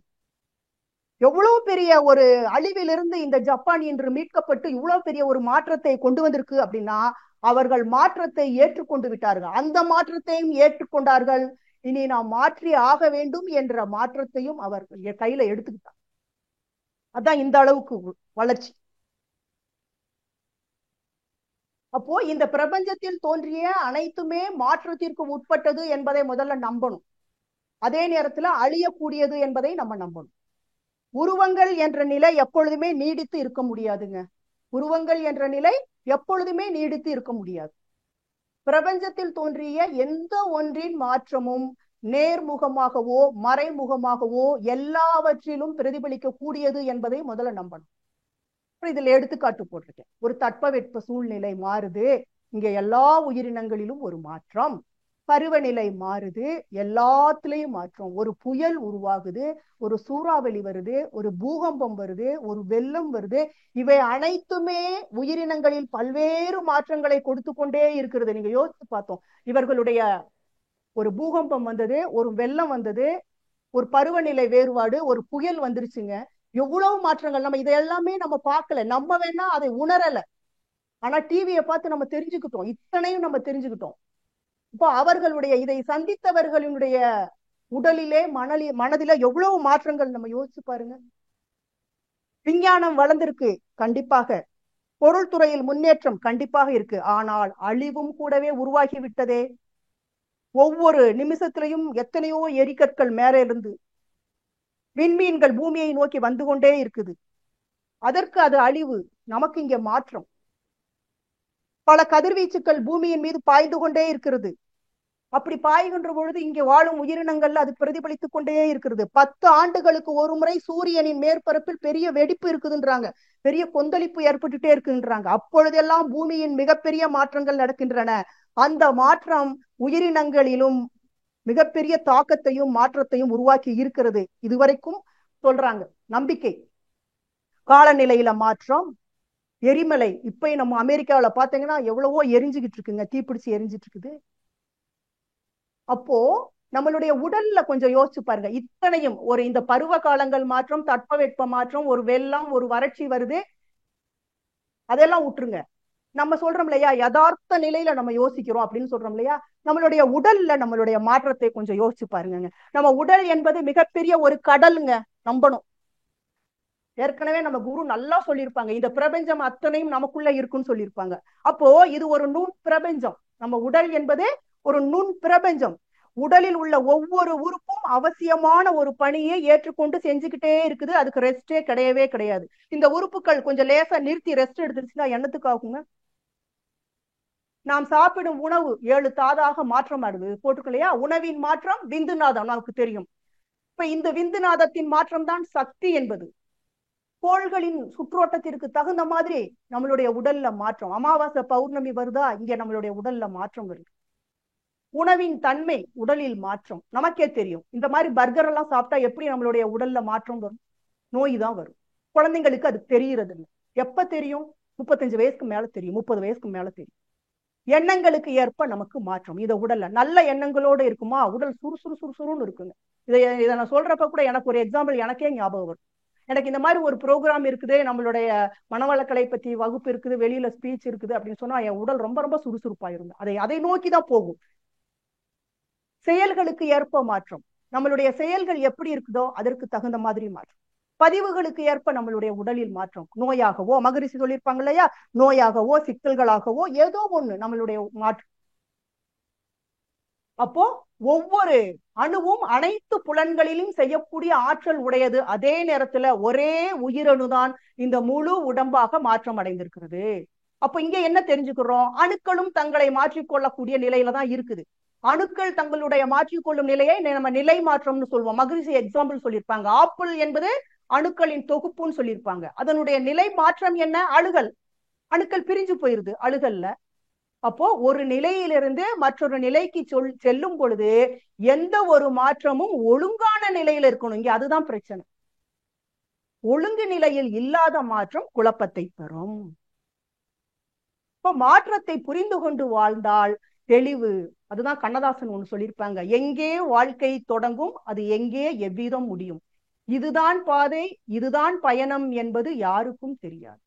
A: எவ்வளவு பெரிய ஒரு அழிவிலிருந்து இந்த ஜப்பான் இன்று மீட்கப்பட்டு இவ்வளவு பெரிய ஒரு மாற்றத்தை கொண்டு வந்திருக்கு அப்படின்னா, அவர்கள் மாற்றத்தை ஏற்றுக்கொண்டு விட்டார்கள். அந்த மாற்றத்தையும் ஏற்றுக்கொண்டார்கள். இனி நாம் மாற்றி ஆக வேண்டும் என்ற மாற்றத்தையும் அவர் கையில எடுத்துக்கிட்டார். அதான் இந்த அளவுக்கு வளர்ச்சி. அப்போ இந்த பிரபஞ்சத்தில் தோன்றிய அனைத்துமே மாற்றத்திற்கு உட்பட்டது என்பதை முதல்ல நம்பணும். அதே நேரத்துல அழியக்கூடியது என்பதை நம்ம நம்பணும். உருவங்கள் என்ற நிலை எப்பொழுதுமே நீடித்து இருக்க முடியாதுங்க. உருவங்கள் என்ற நிலை எப்பொழுதுமே நீடித்து இருக்க முடியாது. பிரபஞ்சத்தில் தோன்றிய எந்த ஒன்றின் மாற்றமும் நேர்முகமாகவோ மறைமுகமாகவோ எல்லாவற்றிலும் பிரதிபலிக்க கூடியது என்பதை முதல்ல நம்பணும். இதுல எடுத்துக்காட்டு போட்டிருக்கேன். ஒரு தட்பவெட்ப சூழ்நிலை மாறுது, இங்க எல்லா உயிரினங்களிலும் ஒரு மாற்றம். பருவநிலை மாறுது, எல்லாத்துலயும் மாற்றம். ஒரு புயல் உருவாகுது, ஒரு சூறாவளி வருது, ஒரு பூகம்பம் வருது, ஒரு வெள்ளம் வருது. இவை அனைத்துமே உயிரினங்களில் பல்வேறு மாற்றங்களை கொடுத்து கொண்டே இருக்கிறது. நீங்க யோசித்து பார்த்தோம், இவர்களுடைய ஒரு பூகம்பம் வந்தது, ஒரு வெள்ளம் வந்தது, ஒரு பருவநிலை வேறுபாடு, ஒரு புயல் வந்துருச்சுங்க. எவ்வளவு மாற்றங்கள். நம்ம இதெல்லாமே நம்ம பார்க்கல, நம்ம வேணா அதை உணரல. ஆனா டிவியை பார்த்து நம்ம தெரிஞ்சுக்கிட்டோம், இத்தனையும் நம்ம தெரிஞ்சுக்கிட்டோம். இப்போ அவர்களுடைய இதை சந்தித்தவர்களுடைய உடலிலே மனதில எவ்வளவு மாற்றங்கள் நம்ம யோசிச்சு பாருங்க. விஞ்ஞானம் வளர்ந்திருக்கு, கண்டிப்பாக. பொருள் துறையில் முன்னேற்றம் கண்டிப்பாக இருக்கு. ஆனால் அழிவும் கூடவே உருவாகி விட்டதே. ஒவ்வொரு நிமிஷத்திலையும் எத்தனையோ எரிக்கற்கள் மேல இருந்து விண்மீன்கள் பூமியை நோக்கி வந்து கொண்டே இருக்குது. அதற்கு அது அழிவு, நமக்கு இங்க மாற்றம். பல கதிர்வீச்சுக்கள் பூமியின் மீது பாய்ந்து கொண்டே இருக்கிறது. அப்படி பாய்கின்ற பொழுது இங்கே வாழும் உயிரினங்கள் அது பிரதிபலித்துக் கொண்டே இருக்கிறது. 10 ஆண்டுகளுக்கு ஒரு முறை சூரியனின் மேற்பரப்பில் பெரிய வெடிப்பு இருக்குதுன்றாங்க, பெரிய கொந்தளிப்பு ஏற்பட்டுட்டே இருக்குன்றாங்க. அப்பொழுதெல்லாம் பூமியின் மிகப்பெரிய மாற்றங்கள் நடக்கின்றன. அந்த மாற்றம் உயிரினங்களிலும் மிகப்பெரிய தாக்கத்தையும் மாற்றத்தையும் உருவாக்கி இருக்கிறது. இதுவரைக்கும் சொல்றாங்க நம்பிக்கை. காலநிலையில மாற்றம், எரிமலை. இப்ப நம்ம அமெரிக்காவில பாத்தீங்கன்னா எவ்வளவோ எரிஞ்சுக்கிட்டு இருக்குங்க, தீப்பிடிச்சு எரிஞ்சிட்டு இருக்குது. அப்போ நம்மளுடைய உடல்ல கொஞ்சம் யோசிச்சு பாருங்க. இத்தனையும் ஒரு இந்த பருவ காலங்கள் மாற்றம், தட்பவெட்ப மாற்றம், ஒரு வெள்ளம், ஒரு வறட்சி வருது, அதெல்லாம் விட்டுருங்க. நம்ம சொல்றோம் இல்லையா, யதார்த்த நிலையில நம்ம யோசிக்கிறோம் அப்படின்னு சொல்றோம் இல்லையா, நம்மளுடைய உடல்ல நம்மளுடைய மாற்றத்தை கொஞ்சம் யோசிச்சு பாருங்க. நம்ம உடல் என்பது மிகப்பெரிய ஒரு கடலுங்க, நம்பணும். ஏற்கனவே நம்ம குரு நல்லா சொல்லியிருப்பாங்க, இந்த பிரபஞ்சம் அத்தனையும் நமக்குள்ள இருக்குன்னு சொல்லியிருப்பாங்க. அப்போ இது ஒரு நுண் பிரபஞ்சம். நம்ம உடல் என்பது ஒரு நுண் பிரபஞ்சம். உடலில் உள்ள ஒவ்வொரு உறுப்பும் அவசியமான ஒரு பணியை ஏற்றுக்கொண்டு செஞ்சுக்கிட்டே இருக்குது. அதுக்கு ரெஸ்டே கிடையவே கிடையாது. இந்த உறுப்புகள் கொஞ்சம் லேசா நிறுத்தி ரெஸ்ட் எடுத்துருச்சுன்னா என்னத்துக்கு ஆகுங்க? நாம் சாப்பிடும் உணவு 7 தாதாக மாற்றம் ஆடுது போட்டுக்கலையா? உணவின் மாற்றம் விந்துநாதம் நமக்கு தெரியும். இப்ப இந்த விந்துநாதத்தின் மாற்றம் தான் சக்தி என்பது. கோள்களின் சுற்றோட்டத்திற்கு தகுந்த மாதிரி நம்மளுடைய உடல்ல மாற்றம். அமாவாசை பௌர்ணமி வருதா, இங்க நம்மளுடைய உடல்ல மாற்றம் வருது. உணவின் தன்மை, உடலில் மாற்றம் நமக்கே தெரியும். இந்த மாதிரி பர்கர் எல்லாம் சாப்பிட்டா எப்படி நம்மளுடைய உடல்ல மாற்றம் வரும்? நோய் தான் வரும். குழந்தைங்களுக்கு அது தெரியறது இல்லை. எப்ப தெரியும்? 35 வயசுக்கு மேல தெரியும், 30 வயசுக்கு மேல தெரியும். எண்ணங்களுக்கு ஏற்ப நமக்கு மாற்றம். இத உடல்ல நல்ல எண்ணங்களோடு இருக்குமா, உடல் சுறுசுறு சுறுசுறுன்னு இருக்குங்க. இதை நான் சொல்றப்ப கூட எனக்கு ஒரு எக்ஸாம்பிள் எனக்கே ஞாபகம் வரும். எனக்கு இந்த மாதிரி ஒரு ப்ரோக்ராம் இருக்குது, நம்மளுடைய மனவளக்கலை பத்தி வகுப்பு இருக்குது, வெளியில ஸ்பீச் இருக்குது அப்படின்னு சொன்னா என் உடல் ரொம்ப ரொம்ப சுறுசுறுப்பாயிருங்க. அதை நோக்கிதான் போகும். செயல்களுக்கு ஏற்ப மாற்றம். நம்மளுடைய செயல்கள் எப்படி இருக்குதோ அதற்கு தகுந்த மாதிரி மாற்றம். பதிவுகளுக்கு ஏற்ப நம்மளுடைய உடலில் மாற்றம். நோயாகவோ, மகரிஷி சொல்லியிருப்பாங்க இல்லையா, நோயாகவோ சிக்கல்களாகவோ ஏதோ ஒண்ணு நம்மளுடைய மாற்றம். அப்போ ஒவ்வொரு அணுவும் அனைத்து புலன்களிலும் செய்யக்கூடிய ஆற்றல் உடையது. அதே நேரத்துல ஒரே உயிரணுதான் இந்த முழு உடம்பாக மாற்றம் அடைந்திருக்கிறது. அப்ப இங்க என்ன தெரிஞ்சுக்கிறோம்? அணுக்களும் தங்களை மாற்றிக்கொள்ளக்கூடிய நிலையில தான் இருக்குது. அணுக்கள் தங்களுடைய மாற்றிக்கொள்ளும் நிலையை நம்ம நிலை மாற்றம்னு சொல்லுவோம். மகிழ்ச்சி எக்ஸாம்பிள் சொல்லியிருப்பாங்க. ஆப்பிள் என்பது அணுக்களின் தொகுப்புன்னு சொல்லியிருப்பாங்க. அதனுடைய நிலை மாற்றம் என்ன? அணுகள். அணுக்கள் பிரிஞ்சு போயிருது அணுகல்ல. அப்போ ஒரு நிலையிலிருந்து மற்றொரு நிலைக்கு செல்லும் பொழுது எந்த ஒரு மாற்றமும் ஒழுங்கான நிலையில இருக்கணும். இங்க அதுதான் பிரச்சனை. ஒழுங்கு நிலையில் இல்லாத மாற்றம் குழப்பத்தை தரும். இப்ப மாற்றத்தை புரிந்து கொண்டு வாழ்ந்தால் தெளிவு. அதுதான் கண்ணதாசன் ஒண்ணு சொல்லியிருப்பாங்க, எங்கே வாழ்க்கை தொடங்கும் அது எங்கே எவ்விதம் முடியும், இதுதான் பாதை இதுதான் பயணம் என்பது யாருக்கும் தெரியாது.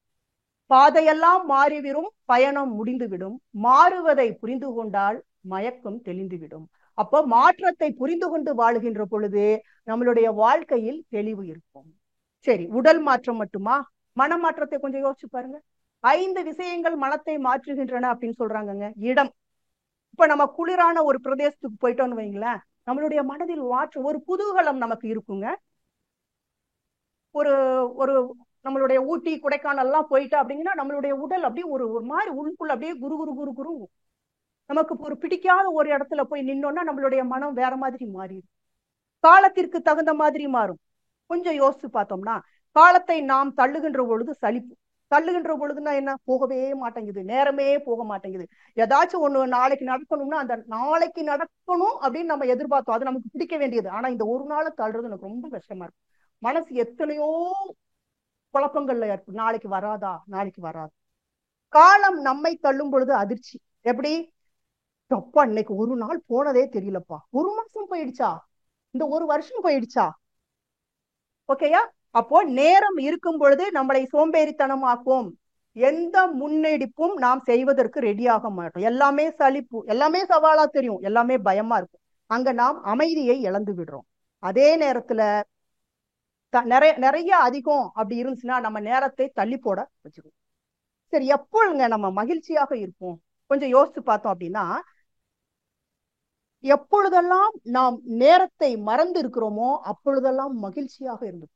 A: பாதையெல்லாம் மாறிவிடும், பயணம் முடிந்துவிடும். மாறுவதை புரிந்து கொண்டால் மயக்கம் தெளிந்துவிடும். அப்போ மாற்றத்தை புரிந்து கொண்டு வாழுகின்ற பொழுது நம்மளுடைய வாழ்க்கையில் தெளிவு இருக்கும். சரி, உடல் மாற்றம் மட்டுமா? மன மாற்றத்தை கொஞ்சம் யோசிச்சு பாருங்க. 5 விஷயங்கள் மனத்தை மாற்றுகின்றன அப்படின்னு சொல்றாங்கங்க. இடம். இப்ப நம்ம குளிரான ஒரு பிரதேசத்துக்கு போயிட்டோம்னு வைங்களேன், நம்மளுடைய மனதில் ஒரு குதூகலம் நமக்கு இருக்குங்க. ஒரு ஒரு நம்மளுடைய ஊட்டி கொடைக்கானல் எல்லாம் போயிட்டா அப்படிங்கன்னா நம்மளுடைய உடல் அப்படியே ஒரு மாதிரி உள்ளுக்குள்ள அப்படியே குரு குரு குரு குரு. நமக்கு ஒரு பிடிக்காத ஒரு இடத்துல போய் நின்னோம்னா நம்மளுடைய மனம் வேற மாதிரி மாறிடும். காலத்திற்கு தகுந்த மாதிரி மாறும். கொஞ்சம் யோசிச்சு பார்த்தோம்னா, காலத்தை நாம் தள்ளுகின்ற பொழுது சலிப்பு. தள்ளுகின்ற பொழுதுன்னா என்ன, போகவே மாட்டேங்குது, நேரமே போக மாட்டேங்குது. ஏதாச்சும் ஒண்ணு நாளைக்கு நடக்கணும்னா அந்த நாளைக்கு நடக்கணும் அப்படின்னு நம்ம எதிர்பார்த்தோம், அது நமக்கு பிடிக்க வேண்டியது. ஆனா இந்த ஒரு நாள் தள்ளுறது எனக்கு ரொம்ப கஷ்டமா இருக்கு. மனசு எத்தனையோ குழப்பங்கள்ல இருக்கு, நாளைக்கு வராதா நாளைக்கு வராது. காலம் நம்மை தள்ளும் பொழுது அதிர்ச்சி. எப்படி, அப்பா இன்னைக்கு ஒரு நாள் போனதே தெரியலப்பா, ஒரு மாசம் போயிடுச்சா, இந்த ஒரு வருஷம் போயிடுச்சா. ஓகேயா. அப்போ நேரம் இருக்கும் பொழுது நம்மளை சோம்பேறித்தனமாக்கும். எந்த முன்னெடுப்பும் நாம் செய்வதற்கு ரெடியாக மாட்டோம். எல்லாமே சலிப்பு, எல்லாமே சவாலா தெரியும், எல்லாமே பயமா இருக்கும். அங்க நாம் அமைதியை இழந்து விடுறோம். அதே நேரத்துல நிறைய நிறைய அதிகம் அப்படி இருந்துச்சுன்னா நம்ம நேரத்தை தள்ளி போட வச்சுக்கோம். சரி, எப்பொழுதுங்க நம்ம மகிழ்ச்சியாக இருப்போம்? கொஞ்சம் யோசிச்சு பார்த்தோம் அப்படின்னா, எப்பொழுதெல்லாம் நாம் நேரத்தை மறந்து இருக்கிறோமோ அப்பொழுதெல்லாம் மகிழ்ச்சியாக இருந்திருக்கும்.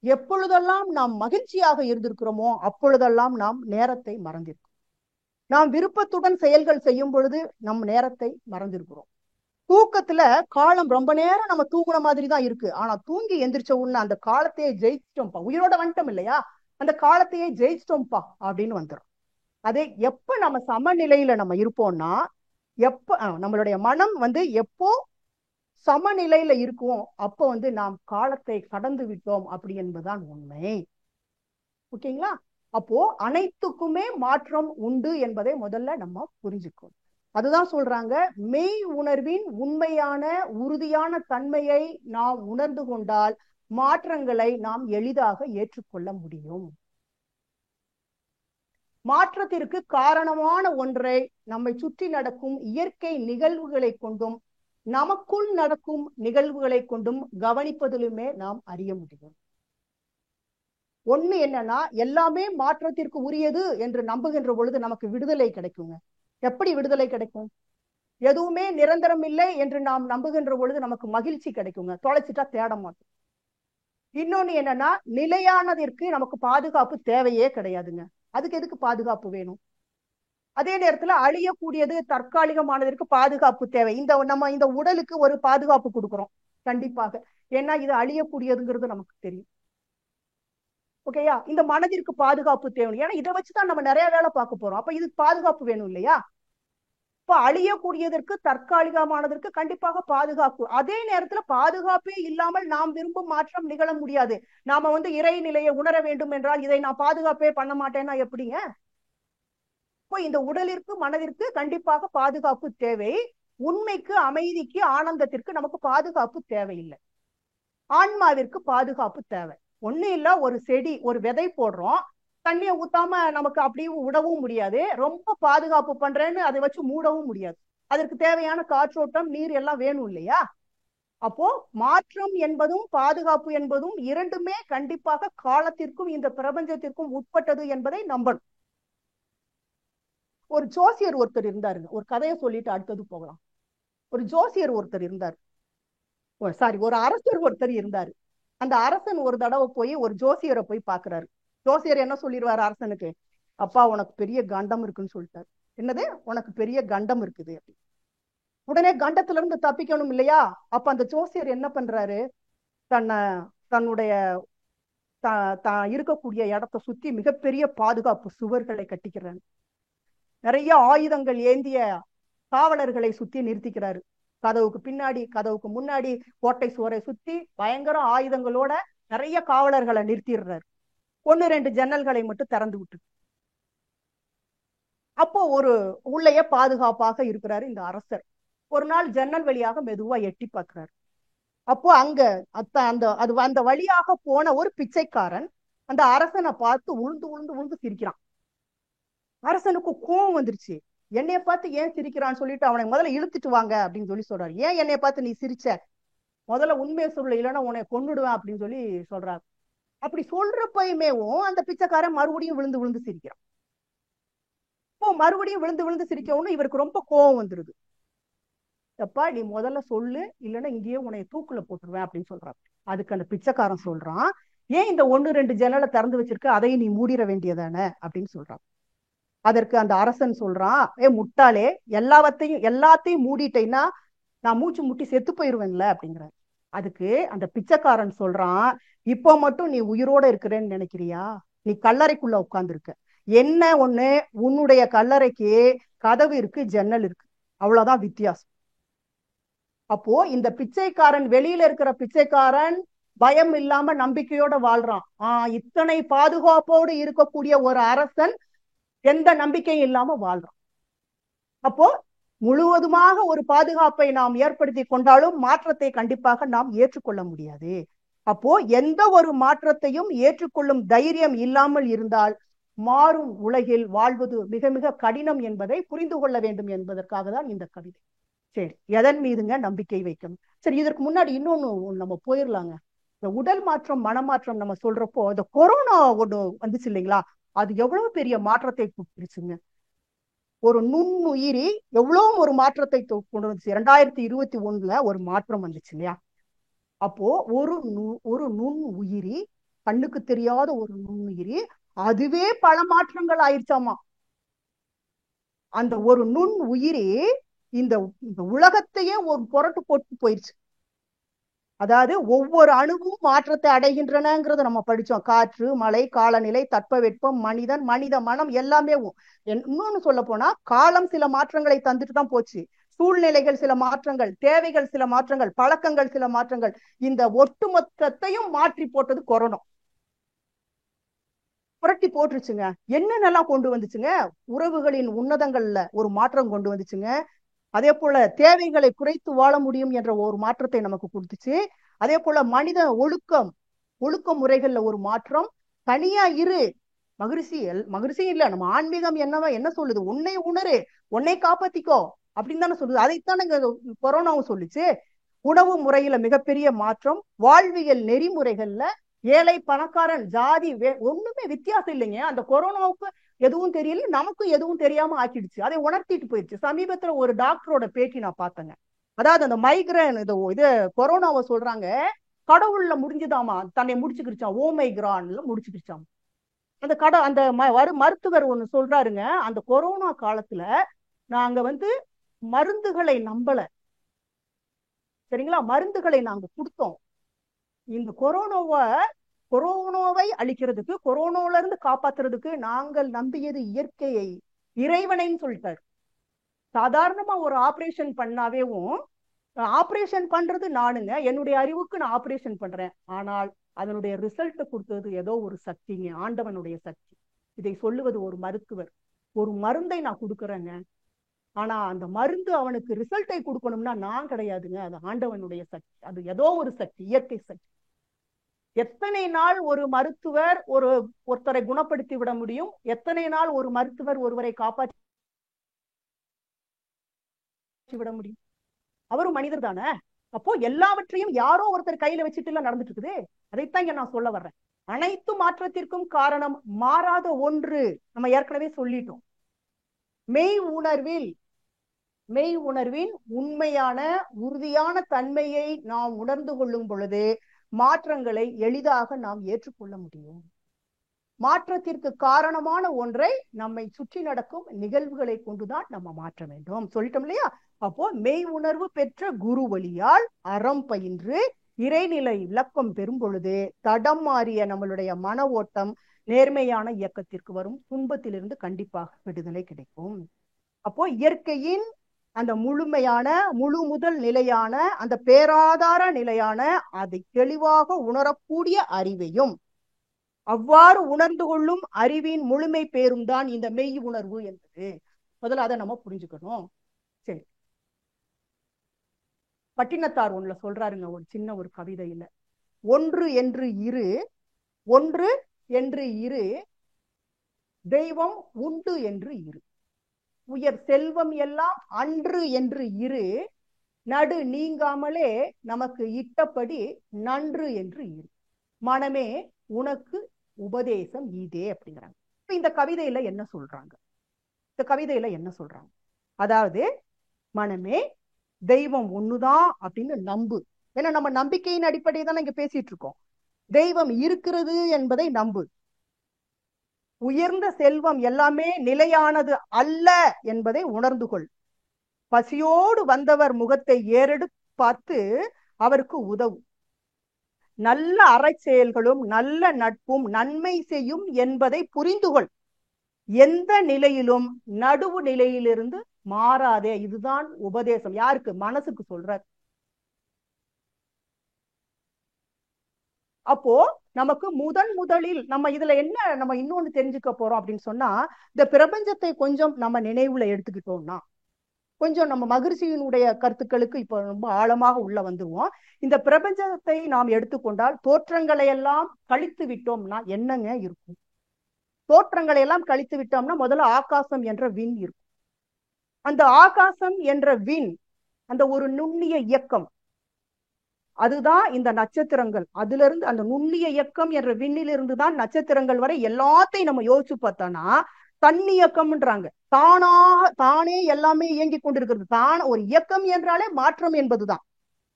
A: எப்பொழுதெல்லாம் நாம் மகிழ்ச்சியாக இருந்திருக்கிறோமோ அப்பொழுதெல்லாம் நாம் நேரத்தை மறந்திருக்கிறோம். நாம் விருப்பத்துடன் செயல்கள் செய்யும் பொழுது நம் நேரத்தை மறந்திருக்கிறோம். தூக்கத்துல காலம் ரொம்ப நேரம் நம்ம தூங்குன மாதிரி தான் இருக்கு, ஆனா தூங்கி எந்திரிச்ச உடனே அந்த காலத்தையே ஜெயிச்சிட்டோம்ப்பா, உயிரோட வந்துட்டோம் இல்லையா, அந்த காலத்தையே ஜெயிச்சிட்டோம்ப்பா அப்படின்னு வந்துடும். அதே எப்ப நம்ம சமநிலையில நம்ம இருப்போம்னா, எப்ப நம்மளுடைய மனம் எப்போ சமநிலையில இருக்கும், அப்போ நாம் காலத்தை கடந்து விட்டோம் அப்படி என்பதுதான் உண்மை. ஓகேங்களா. அப்போ அனைத்துக்குமே மாற்றம் உண்டு என்பதை முதல்ல நம்ம புரிஞ்சுக்கணும். அதுதான் சொல்றாங்க, மெய் உணர்வின் உண்மையான உறுதியான தன்மையை நாம் உணர்ந்து கொண்டால் மாற்றங்களை நாம் எளிதாக ஏற்றுக்கொள்ள முடியும். மாற்றத்திற்கு காரணமான ஒன்றை நம்மை சுற்றி நடக்கும் இயற்கை நிகழ்வுகளை கொண்டும் நமக்குள் நடக்கும் நிகழ்வுகளை கொண்டும் கவனிப்பதிலுமே நாம் அறிய முடியும். ஒண்ணு என்னன்னா, எல்லாமே மாற்றத்திற்கு உரியது என்று நம்புகின்ற பொழுது நமக்கு விடுதலை கிடைக்குங்க. எப்படி விடுதலை கிடைக்கும்? எதுவுமே நிரந்தரம் இல்லை என்று நாம் நம்புகின்ற பொழுது நமக்கு மகிழ்ச்சி கிடைக்குங்க, தொலைச்சிட்டா தேட மாட்டோம். இன்னொன்னு என்னன்னா, நிலையானதற்கு நமக்கு பாதுகாப்பு தேவையே கிடையாதுங்க. அதுக்கு எதுக்கு பாதுகாப்பு வேணும்? அதே நேரத்துல அழியக்கூடியது தற்காலிகமானதற்கு பாதுகாப்பு தேவை. நம்ம இந்த உடலுக்கு ஒரு பாதுகாப்பு கொடுக்குறோம் கண்டிப்பாக, ஏன்னா இது அழியக்கூடியதுங்கிறது நமக்கு தெரியும். ஓகேயா. இந்த மனதிற்கு பாதுகாப்பு தேவை, ஏன்னா இதை வச்சுதான் நம்ம நிறைய வேலை பார்க்க போறோம். அப்ப இதுக்கு பாதுகாப்பு வேணும் இல்லையா. இப்ப அழியக்கூடியதற்கு தற்காலிகமானதற்கு கண்டிப்பாக பாதுகாப்பு. அதே நேரத்துல பாதுகாப்பே இல்லாமல் நாம் விரும்பும் மாற்றம் நிகழ முடியாது. நாம இறை நிலையை உணர வேண்டும் என்றால் இதை நான் பாதுகாப்பே பண்ண மாட்டேன்னா எப்படிங்க? இப்போ இந்த உடலிற்கு மனதிற்கு கண்டிப்பாக பாதுகாப்பு தேவை. உண்மைக்கு, அமைதிக்கு, ஆனந்தத்திற்கு நமக்கு பாதுகாப்பு தேவையில்லை. ஆன்மாவிற்கு பாதுகாப்பு தேவை. ஒண்ணு இல்ல, ஒரு செடி ஒரு விதை போடுறோம், தண்ணியை ஊத்தாம நமக்கு அப்படியே விடவும் முடியாது, ரொம்ப பாதுகாப்பு பண்றேன்னு அதை வச்சு மூடவும் முடியாது. அதற்கு தேவையான காற்றோட்டம், நீர் எல்லாம் வேணும் இல்லையா. அப்போ மாற்றம் என்பதும் பாதுகாப்பு என்பதும் இரண்டுமே கண்டிப்பாக காலத்திற்கும் இந்த பிரபஞ்சத்திற்கும் உட்பட்டது என்பதை நம்பணும். ஒரு ஜோசியர் ஒருத்தர் இருந்தாருங்க, ஒரு கதையை சொல்லிட்டு அடுத்தது போகலாம். ஒரு ஜோசியர் ஒருத்தர் இருந்தார், சாரி, ஒரு அரசர் ஒருத்தர் இருந்தாரு. அந்த அரசன் ஒரு தடவை போய் ஒரு ஜோசியரை போய் பாக்குறாரு. ஜோசியர் என்ன சொல்லிடுவாரு அரசனுக்கு, அப்பா உனக்கு பெரிய கண்டம் இருக்குன்னு சொல்லிட்டாரு. என்னது, உனக்கு பெரிய கண்டம் இருக்குது அப்படி. உடனே கண்டத்துல இருந்து தப்பிக்கணும் இல்லையா. அப்ப அந்த ஜோசியர் என்ன பண்றாரு, தன்னுடைய இருக்கக்கூடிய இடத்தை சுத்தி மிகப்பெரிய பாதுகாப்பு சுவர்களை கட்டிக்கிறாரு. நிறைய ஆயுதங்கள் ஏந்திய காவலர்களை சுத்தி நிறுத்திக்கிறாரு. கதவுக்கு பின்னாடி, கதவுக்கு முன்னாடி, கோட்டை சுவரை சுத்தி பயங்கர ஆயுதங்களோட நிறைய காவலர்களை நிறுத்திடுறாரு. 1-2 ஜன்னல்களை மட்டும் திறந்து விட்டு, அப்போ ஒரு உள்ளேயே பாதுகாப்பாக இருக்கிறாரு இந்த அரசர். ஒரு நாள் ஜன்னல் வழியாக மெதுவா எட்டி பார்க்கிறாரு. அப்போ அங்க அந்த வழியாக போன ஒரு பிச்சைக்காரன் அந்த அரசனை பார்த்து உழுந்து உழுந்து உழுந்து சிரிக்கிறான். அரசனுக்கு கோவம் வந்துருச்சு. என்னைய பார்த்து ஏன் சிரிக்கிறான்னு சொல்லிட்டு அவனை முதல்ல இழுத்துட்டு வாங்க அப்படின்னு சொல்லி சொல்றாரு. ஏன் என்னைய பார்த்து நீ சிரிச்ச, முதல்ல உண்மையை சொல்லு, இல்லைன்னா உன்னை கொன்னுடுவேன் அப்படின்னு சொல்லி சொல்றாரு. அப்படி சொல்றப்பயுமேவும் அந்த பிச்சைக்காரன் மறுபடியும் விழுந்து விழுந்து சிரிக்கிறான். இப்போ மறுபடியும் விழுந்து விழுந்து சிரிக்கவும் இவருக்கு ரொம்ப கோபம் வந்துருது. எப்பா நீ முதல்ல சொல்லு, இல்லைன்னா இங்கேயே உன்னைய தூக்குல போட்டுருவேன் அப்படின்னு சொல்றான். அதுக்கு அந்த பிச்சைக்காரன் சொல்றான், ஏன் இந்த 1-2 ஜன்னலை திறந்து வச்சிருக்க, அதையும் நீ மூடிட வேண்டியதானே அப்படின்னு சொல்றான். அதற்கு அந்த அரசன் சொல்றான், முட்டாளே, எல்லாத்தையும் மூடிட்டேன்னா நான் மூச்சு முட்டி செத்து போயிருவேன்ல அப்படிங்கிற. அதுக்கு அந்த பிச்சைக்காரன் சொல்றான், இப்போ மட்டும் நீ உயிரோட இருக்கிறேன்னு நினைக்கிறியா? நீ கல்லறைக்குள்ள உட்கார்ந்துருக்க. என்ன ஒண்ணு, உன்னுடைய கல்லறைக்கு கதவு இருக்கு, ஜன்னல் இருக்கு, அவ்வளவுதான் வித்தியாசம். அப்போ இந்த பிச்சைக்காரன், வெளியில இருக்கிற பிச்சைக்காரன் பயம் இல்லாம நம்பிக்கையோட வாழ்றான். இத்தனை பாதுகாப்போடு இருக்கக்கூடிய ஒரு அரசன் எந்த நம்பிக்கையும் இல்லாம வாழ்றான். அப்போ முழுவதுமாக ஒரு பாதுகாப்பை நாம் ஏற்படுத்தி கொண்டாலும் மாற்றத்தை கண்டிப்பாக நாம் ஏற்றுக்கொள்ள முடியாது. அப்போ எந்த ஒரு மாற்றத்தையும் ஏற்றுக்கொள்ளும் தைரியம் இல்லாமல் இருந்தால் மாறும் உலகில் வாழ்வது மிக மிக கடினம் என்பதை புரிந்து கொள்ள வேண்டும் என்பதற்காக தான் இந்த கவிதை. சரி, எதன் மீதுங்க நம்பிக்கை வைக்கணும்? சரி, இதற்கு முன்னாடி இன்னொன்னு நம்ம போயிடலாங்க. இந்த உடல் மாற்றம் மனமாற்றம் நம்ம சொல்றப்போ இந்த கொரோனா ஒண்ணு வந்துச்சு இல்லைங்களா, அது எவ்வளவு பெரிய மாற்றத்தை கொடுத்துருச்சுங்க. ஒரு நுண்ணுயிரி எவ்வளவு ஒரு மாற்றத்தை கொண்டு வந்துச்சு. 2021 ஒரு மாற்றம் வந்துச்சு இல்லையா. அப்போ ஒரு நுண் உயிரி, கண்ணுக்கு தெரியாத ஒரு நுண்ணுயிரி, அதுவே பல மாற்றங்கள் ஆயிடுச்சாமா. அந்த ஒரு நுண் உயிரி இந்த உலகத்தையே ஒரு புரட்டு போட்டு போயிடுச்சு. அதாவது ஒவ்வொரு அணுவும் மாற்றத்தை அடைகின்றனங்கிறத நம்ம படிச்சோம். காற்று, மழை, காலநிலை, தட்பவெப்பம், மனித மனம் எல்லாமே. இன்னொன்னு சொல்ல போனா காலம் சில மாற்றங்களை தந்துட்டு தான் போச்சு. சூழ்நிலைகள் சில மாற்றங்கள், தேவைகள் சில மாற்றங்கள், பழக்கங்கள் சில மாற்றங்கள், இந்த ஒட்டுமொத்தத்தையும் மாற்றி போட்டது கொரோனா. புரட்டி போட்டுருச்சுங்க. என்னென்னலாம் கொண்டு வந்துச்சுங்க? உறவுகளின் உன்னதங்கள்ல ஒரு மாற்றம் கொண்டு வந்துச்சுங்க. அதே போல தேவைகளை குறைத்து வாழ முடியும் என்ற ஒரு மாற்றத்தை நமக்கு கொடுத்துச்சு. அதே போல மனித ஒழுக்க முறைகள்ல ஒரு மாற்றம். தனியா இரு, மகிழ்ச்சி இல்ல, நம்ம ஆன்மீகம் என்ன சொல்லுது, உன்னை உணரு, உன்னை காப்பாத்திக்கோ அப்படின்னு தானே சொல்லுது. அதைத்தானே கொரோனாவும் சொல்லுச்சு. உணவு முறையில மிகப்பெரிய மாற்றம். வாழ்வியல் நெறிமுறைகள்ல ஏழை பணக்காரன் ஜாதி ஒண்ணுமே வித்தியாசம் இல்லைங்க. அந்த கொரோனாவுக்கு எதுவும் தெரியல, நமக்கும் எதுவும் தெரியாம ஆக்கிடுச்சு. அதை உணர்த்திட்டு போயிடுச்சு. சமீபத்துல ஒரு டாக்டரோட பேட்டி நான் பார்த்தேங்க. அதாவது அந்த மைக்ரேன் இது கொரோனாவை சொல்றாங்க கடவுள்ல முடிஞ்சுதாமா, தன்னை முடிச்சுக்கிடுச்சான், ஓமைக்ரான்ல முடிச்சுக்கிடுச்சாம். அந்த மருத்துவர் ஒண்ணு சொல்றாருங்க, அந்த கொரோனா காலத்துல நாங்க மருந்துகளை நம்பல, சரிங்களா, மருந்துகளை நாங்க கொடுத்தோம். இந்த கொரோனாவை அழிக்கிறதுக்கு, கொரோனால இருந்து காப்பாத்துறதுக்கு நாங்கள் நம்பியது இயற்கையை, இறைவனைன்னு சொல்லிட்டாரு. சாதாரணமா ஒரு ஆபரேஷன் பண்ணாவேவும், ஆபரேஷன் பண்றது நானுங்க, என்னுடைய அறிவுக்கு நான் ஆபரேஷன் பண்றேன். ஆனால் அதனுடைய ரிசல்ட் கொடுத்தது ஏதோ ஒரு சக்திங்க, ஆண்டவனுடைய சக்தி. இதை சொல்லுவது ஒரு மருத்துவர். ஒரு மருந்தை நான் கொடுக்குறேங்க, ஆனா அந்த மருந்து அவனுக்கு ரிசல்ட்டை கொடுக்கணும்னா நான் கிடையாதுங்க, அது ஆண்டவனுடைய சக்தி. அது ஏதோ ஒரு சக்தி, இயற்கை சக்தி. எத்தனை நாள் ஒரு மருத்துவர் ஒருத்தரை குணப்படுத்தி விட முடியும்? எத்தனை நாள் ஒரு மருத்துவர் ஒருவரை காப்பாற்றி விட முடியும்? அவரும் மனிதர் தானே. அப்போ எல்லாவற்றையும் யாரோ ஒருத்தர் கையில வச்சுட்டு எல்லாம் நடந்துட்டு இருக்குது. அதைத்தான் இங்க நான் சொல்ல வர்றேன். அனைத்து மாற்றத்திற்கும் காரணம் மாறாத ஒன்று. நம்ம ஏற்கனவே சொல்லிட்டோம். மெய் உணர்வின் உண்மையான உறுதியான தன்மையை நாம் உணர்ந்து கொள்ளும் பொழுது மாற்றங்களை எளிதாக நாம் ஏற்றுக்கொள்ள முடியும். மாற்றத்திற்கு காரணமான ஒன்றை நம்மை சுற்றி நடக்கும் நிகழ்வுகளை கொண்டுதான் நம்ம மாற்ற வேண்டும். சொல்லிட்டோம் இல்லையா? அப்போ மெய் உணர்வு பெற்ற குரு வழியால் அறம் பயின்று இறைநிலை விளக்கம் பெறும் பொழுது தடம் மாறிய நம்மளுடைய மன ஓட்டம் நேர்மையான இயக்கத்திற்கு வரும். துன்பத்திலிருந்து கண்டிப்பாக விடுதலை கிடைக்கும். அப்போ இயற்கையின் அந்த முழுமையான முழு முதல் நிலையான அந்த பேராதார நிலையான அதை தெளிவாக உணரக்கூடிய அறிவையும் அவ்வாறு உணர்ந்து கொள்ளும் அறிவின் முழுமை பேரும் தான் இந்த மெய் உணர்வு என்பது. முதல்ல அதை நம்ம புரிஞ்சுக்கணும். சரி, பட்டினத்தார் ஒண்ணுல சொல்றாருங்க, ஒரு சின்ன ஒரு கவிதையில, ஒன்று என்று இரு தெய்வம் உண்டு என்று இரு, உயர் செல்வம் எல்லாம் அன்று என்று இரு, நடு நீங்காமலே நமக்கு இட்டபடி நன்று என்று இரு, மனமே உனக்கு உபதேசம் இதே அப்படிங்கிறாங்க. இந்த கவிதையில என்ன சொல்றாங்க? இந்த கவிதையில என்ன சொல்றாங்க? அதாவது, மனமே தெய்வம் ஒண்ணுதான் அப்படின்னு நம்பு. ஏன்னா நம்ம நம்பிக்கையின் அடிப்படையை தான் இங்க பேசிட்டு இருக்கோம். தெய்வம் இருக்கிறது என்பதை நம்பு. உயர்ந்த செல்வம் எல்லாமே நிலையானது அல்ல என்பதை உணர்ந்து கொள். பசியோடு வந்தவர் முகத்தை ஏறெடுத்து பார்த்து அவருக்கு உதவு. நல்ல அறச்செயல்களும் நல்ல நட்பும் நன்மை செய்யும் என்பதை புரிந்து கொள். எந்த நிலையிலும் நடுவு நிலையிலிருந்து மாறாதே. இதுதான் உபதேசம். யாருக்கு? மனசுக்கு சொல்றார். அப்போ நமக்கு முதலில் நம்ம இதுல என்ன நம்ம இன்னொன்னு தெரிஞ்சுக்க போறோம் அப்படின்னு சொன்னா, இந்த பிரபஞ்சத்தை கொஞ்சம் நம்ம நினைவுல எடுத்துக்கிட்டோம்னா, கொஞ்சம் நம்ம மகிழ்ச்சியினுடைய கருத்துக்களுக்கு இப்ப ரொம்ப ஆழமாக உள்ள வந்துருவோம். இந்த பிரபஞ்சத்தை நாம் எடுத்துக்கொண்டால் தோற்றங்களை எல்லாம் கழித்து விட்டோம்னா என்னங்க இருக்கும்? தோற்றங்களை எல்லாம் கழித்து விட்டோம்னா முதல்ல ஆகாசம் என்ற விண் இருக்கும். அந்த ஆகாசம் என்ற விண், அந்த ஒரு நுண்ணிய இயக்கம், அதுதான் இந்த நட்சத்திரங்கள். அதுல இருந்து அந்த நுண்ணிய இயக்கம் என்ற விண்ணிலிருந்து தான் நட்சத்திரங்கள் வரை எல்லாத்தையும் நம்ம யோசிச்சு பார்த்தோம்னா தன்னியக்கம்ன்றாங்க. தானே எல்லாமே இயங்கி கொண்டிருக்கிறது. ஒரு இயக்கம் என்றாலே மாற்றம் என்பதுதான்.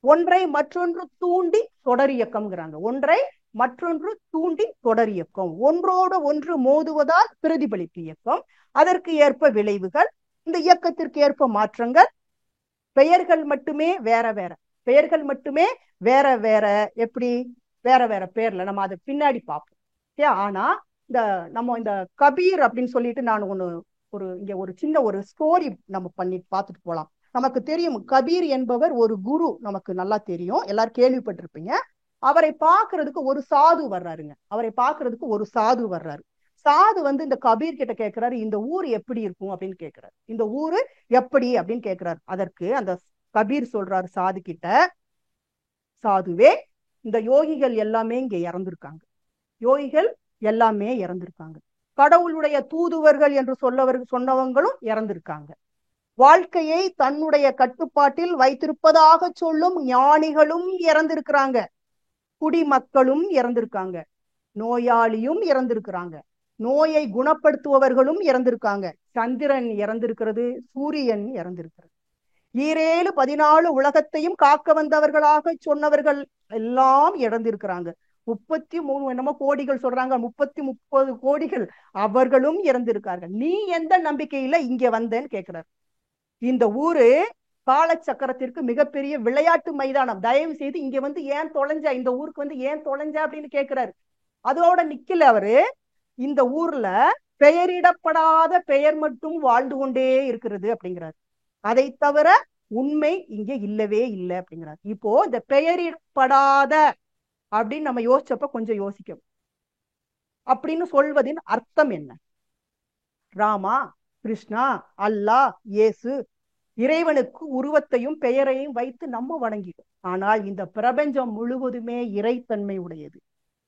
A: ஒன்றை மற்றொன்று தூண்டி தொடர் இயக்கம்ங்கிறாங்க. ஒன்றை மற்றொன்று தூண்டி தொடர் இயக்கம். ஒன்றோடு ஒன்று மோதுவதால் பிரதிபலிப்பு இயக்கம். அதற்கு ஏற்ப விளைவுகள், இந்த இயக்கத்திற்கு ஏற்ப மாற்றங்கள். பெயர்கள் மட்டுமே வேற வேற, பெயர்கள் மட்டுமே வேற வேற. எப்படி? வேற வேற பேர்ல நம்ம அதை பின்னாடி பார்ப்போம். ஆனா இந்த கபீர் அப்படின்னு சொல்லிட்டு நான் இங்க ஒரு சின்ன ஒரு ஸ்டோரி நம்ம பண்ணி பார்த்துட்டு போலாம். நமக்கு தெரியும், கபீர் என்பவர் ஒரு குரு, நமக்கு நல்லா தெரியும், எல்லாரும் கேள்விப்பட்டிருப்பீங்க. அவரை பார்க்கறதுக்கு ஒரு சாது வர்றாருங்க. அவரை பார்க்கறதுக்கு ஒரு சாது வர்றாரு. சாது இந்த கபீர் கிட்ட கேட்கிறாரு, இந்த ஊர் எப்படி இருக்கும் அப்படின்னு கேட்கிறாரு. இந்த ஊரு எப்படி அப்படின்னு கேட்கிறாரு. அதற்கு அந்த கபீர் சொல்றாரு சாது கிட்ட, சாதுவே, இந்த யோகிகள் எல்லாமே இங்க இறந்திருக்காங்க. யோகிகள் எல்லாமே இறந்திருக்காங்க. கடவுளுடைய தூதுவர்கள் என்று சொன்னவங்களும் இறந்திருக்காங்க. வாழ்க்கையை தன்னுடைய கட்டுப்பாட்டில் வைத்திருப்பதாக சொல்லும் ஞானிகளும் இறந்திருக்கிறாங்க. குடிமக்களும் இறந்திருக்காங்க. நோயாளியும் இறந்திருக்கிறாங்க. நோயை குணப்படுத்துபவர்களும் இறந்திருக்காங்க. சந்திரன் இறந்திருக்கிறது, சூரியன் இறந்திருக்கிறது. 14 உலகத்தையும் காக்க வந்தவர்களாக சொன்னவர்கள் எல்லாம் இறந்திருக்கிறாங்க. 33 என்னமோ கோடிகள் சொல்றாங்க, 30 கோடிகள் அவர்களும் இறந்திருக்கார்கள். நீ எந்த நம்பிக்கையில இங்க வந்தேன்னு கேட்கிறார். இந்த ஊரு காலச்சக்கரத்திற்கு மிகப்பெரிய விளையாட்டு மைதானம். தயவு செய்து இங்க ஏன் தொலைஞ்ச, இந்த ஊருக்கு ஏன் தொலைஞ்ச அப்படின்னு கேட்கிறாரு. அதோட நிக்கல அவரு. இந்த ஊர்ல பெயரிடப்படாத பெயர் மட்டும் வாழ்ந்து கொண்டே இருக்கிறது அப்படிங்கிறார். அதை தவிர உண்மை இங்க இல்லவே இல்லை அப்படிங்கிறார். இப்போ இந்த பெயரிடப்படாத அப்படின்னு நம்ம யோசிச்சப்ப கொஞ்சம் யோசிக்கும். அப்படின்னு சொல்வதின் அர்த்தம் என்ன? ராமா, கிருஷ்ணா, அல்லாஹ், இயேசு, இறைவனுக்கு உருவத்தையும் பெயரையும் வைத்து நம்ம வணங்கிட்டோம். ஆனால் இந்த பிரபஞ்சம் முழுவதுமே இறைத்தன்மை உடையது.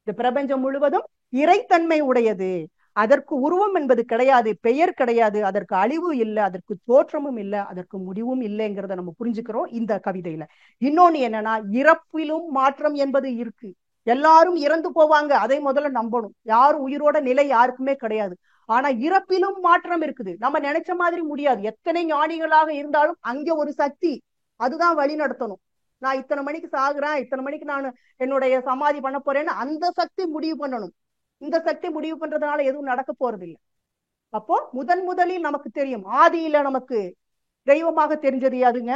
A: இந்த பிரபஞ்சம் முழுவதும் இறைத்தன்மை உடையது. அதற்கு உருவம் என்பது கிடையாது, பெயர் கிடையாது, அதற்கு அழிவு இல்லை, அதற்கு தோற்றமும் இல்லை, அதற்கு முடிவும் இல்லைங்கிறத நம்ம புரிஞ்சுக்கிறோம் இந்த கவிதையில. இன்னொன்னு என்னன்னா, இறப்பிலும் மாற்றம் என்பது இருக்கு. எல்லாரும் இறந்து போவாங்க, அதை முதல்ல நம்பணும். யாரும் உயிரோட நிலை யாருக்குமே கிடையாது. ஆனா இறப்பிலும் மாற்றம் இருக்குது. நம்ம நினைச்ச மாதிரி முடியாது. எத்தனை ஞானிகளாக இருந்தாலும் அங்க ஒரு சக்தி அதுதான் வழி நடத்தணும். நான் இத்தனை மணிக்கு சாகுறேன், இத்தனை மணிக்கு நான் என்னுடைய சமாதி பண்ண போறேன்னு அந்த சக்தி முடிவு பண்ணணும். இந்த சக்தி முடிவு பண்றதுனால எதுவும் நடக்க போறது இல்லை. அப்போ முதலில் நமக்கு தெரியும், ஆதியில நமக்கு தெய்வமாக தெரிஞ்சது அதுங்க.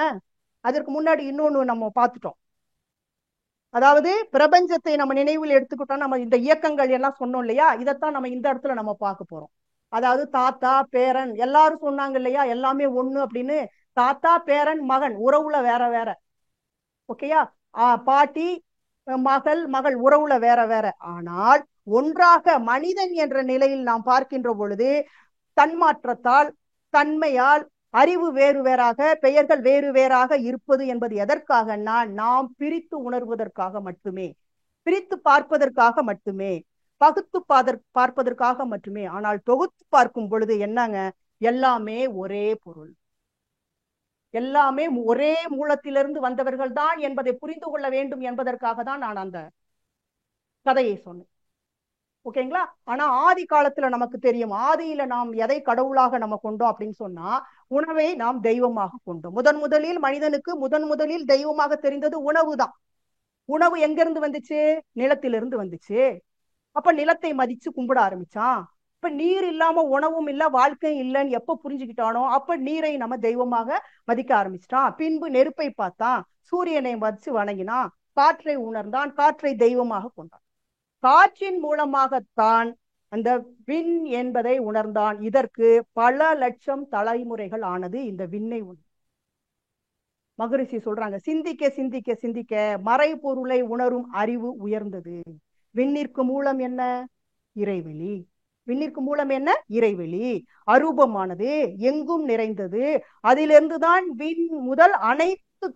A: அதற்கு முன்னாடி இன்னொன்னு நம்ம பார்த்துட்டோம். அதாவது பிரபஞ்சத்தை நம்ம நினைவில் எடுத்துக்கிட்டோம். நம்ம இந்த இயக்கங்கள் எல்லாம் சொன்னோம் இல்லையா, இதைத்தான் நம்ம இந்த இடத்துல நம்ம பார்க்க போறோம். அதாவது தாத்தா பேரன் எல்லாரும் சொன்னாங்க இல்லையா, எல்லாமே ஒண்ணு அப்படின்னு. தாத்தா பேரன் மகன் உறவுல வேற வேற. ஓகேயா? பாட்டி மகள் உறவுல வேற வேற. ஆனால் ஒன்றாக மனிதன் என்ற நிலையில் நாம் பார்க்கின்ற பொழுது தன்மாற்றத்தால், தன்மையால், அறிவு வேறு வேறாக, பெயர்கள் வேறு வேறாக இருப்பது என்பது எதற்காகனா, நாம் பிரித்து உணர்வதற்காக மட்டுமே, பிரித்து பார்ப்பதற்காக மட்டுமே, பகுத்து பார்ப்பதற்காக மட்டுமே. ஆனால் தொகுத்து பார்க்கும் பொழுது என்னங்க, எல்லாமே ஒரே பொருள், எல்லாமே ஒரே மூலத்திலிருந்து வந்தவர்கள் தான் என்பதை புரிந்து கொள்ள வேண்டும் என்பதற்காக தான் நான் அந்த கதையை சொன்னேன். ஓகேங்களா? ஆனா ஆதி காலத்துல நமக்கு தெரியும், ஆதியில நாம் எதை கடவுளாக நம்ம கொண்டோம் அப்படின்னு சொன்னா உணவை நாம் தெய்வமாக கொண்டோம். முதலில் மனிதனுக்கு முதலில் தெய்வமாக தெரிந்தது உணவு தான். உணவு எங்க இருந்து வந்துச்சு? நிலத்திலிருந்து வந்துச்சு. அப்ப நிலத்தை மதிச்சு கும்பிட ஆரம்பிச்சான். இப்ப நீர் இல்லாம உணவும் இல்ல வாழ்க்கை இல்லைன்னு எப்ப புரிஞ்சுக்கிட்டானோ அப்ப நீரை நம்ம தெய்வமாக மதிக்க ஆரம்பிச்சிட்டான். பின்பு நெருப்பை பார்த்தான், சூரியனை மதிச்சு வணங்கினான், காற்றை உணர்ந்தான், காற்றை தெய்வமாக கொண்டான். காற்றின் மூலமாகத்தான் அந்த விண் என்பதை உணர்ந்தான். இதற்கு பல லட்சம் தலைமுறைகள் ஆனது இந்த விண்ணை மகரிஷி சொல்றாங்க, சிந்திக்க சிந்திக்க சிந்திக்க மறைபொருளை உணரும் அறிவு உயர்ந்தது. விண்ணிற்கு மூலம் என்ன? இறைவெளி. விண்ணிற்கு மூலம் என்ன? இறைவெளி. அரூபமானது, எங்கும் நிறைந்தது. அதிலிருந்துதான் விண் முதல் அனைத்து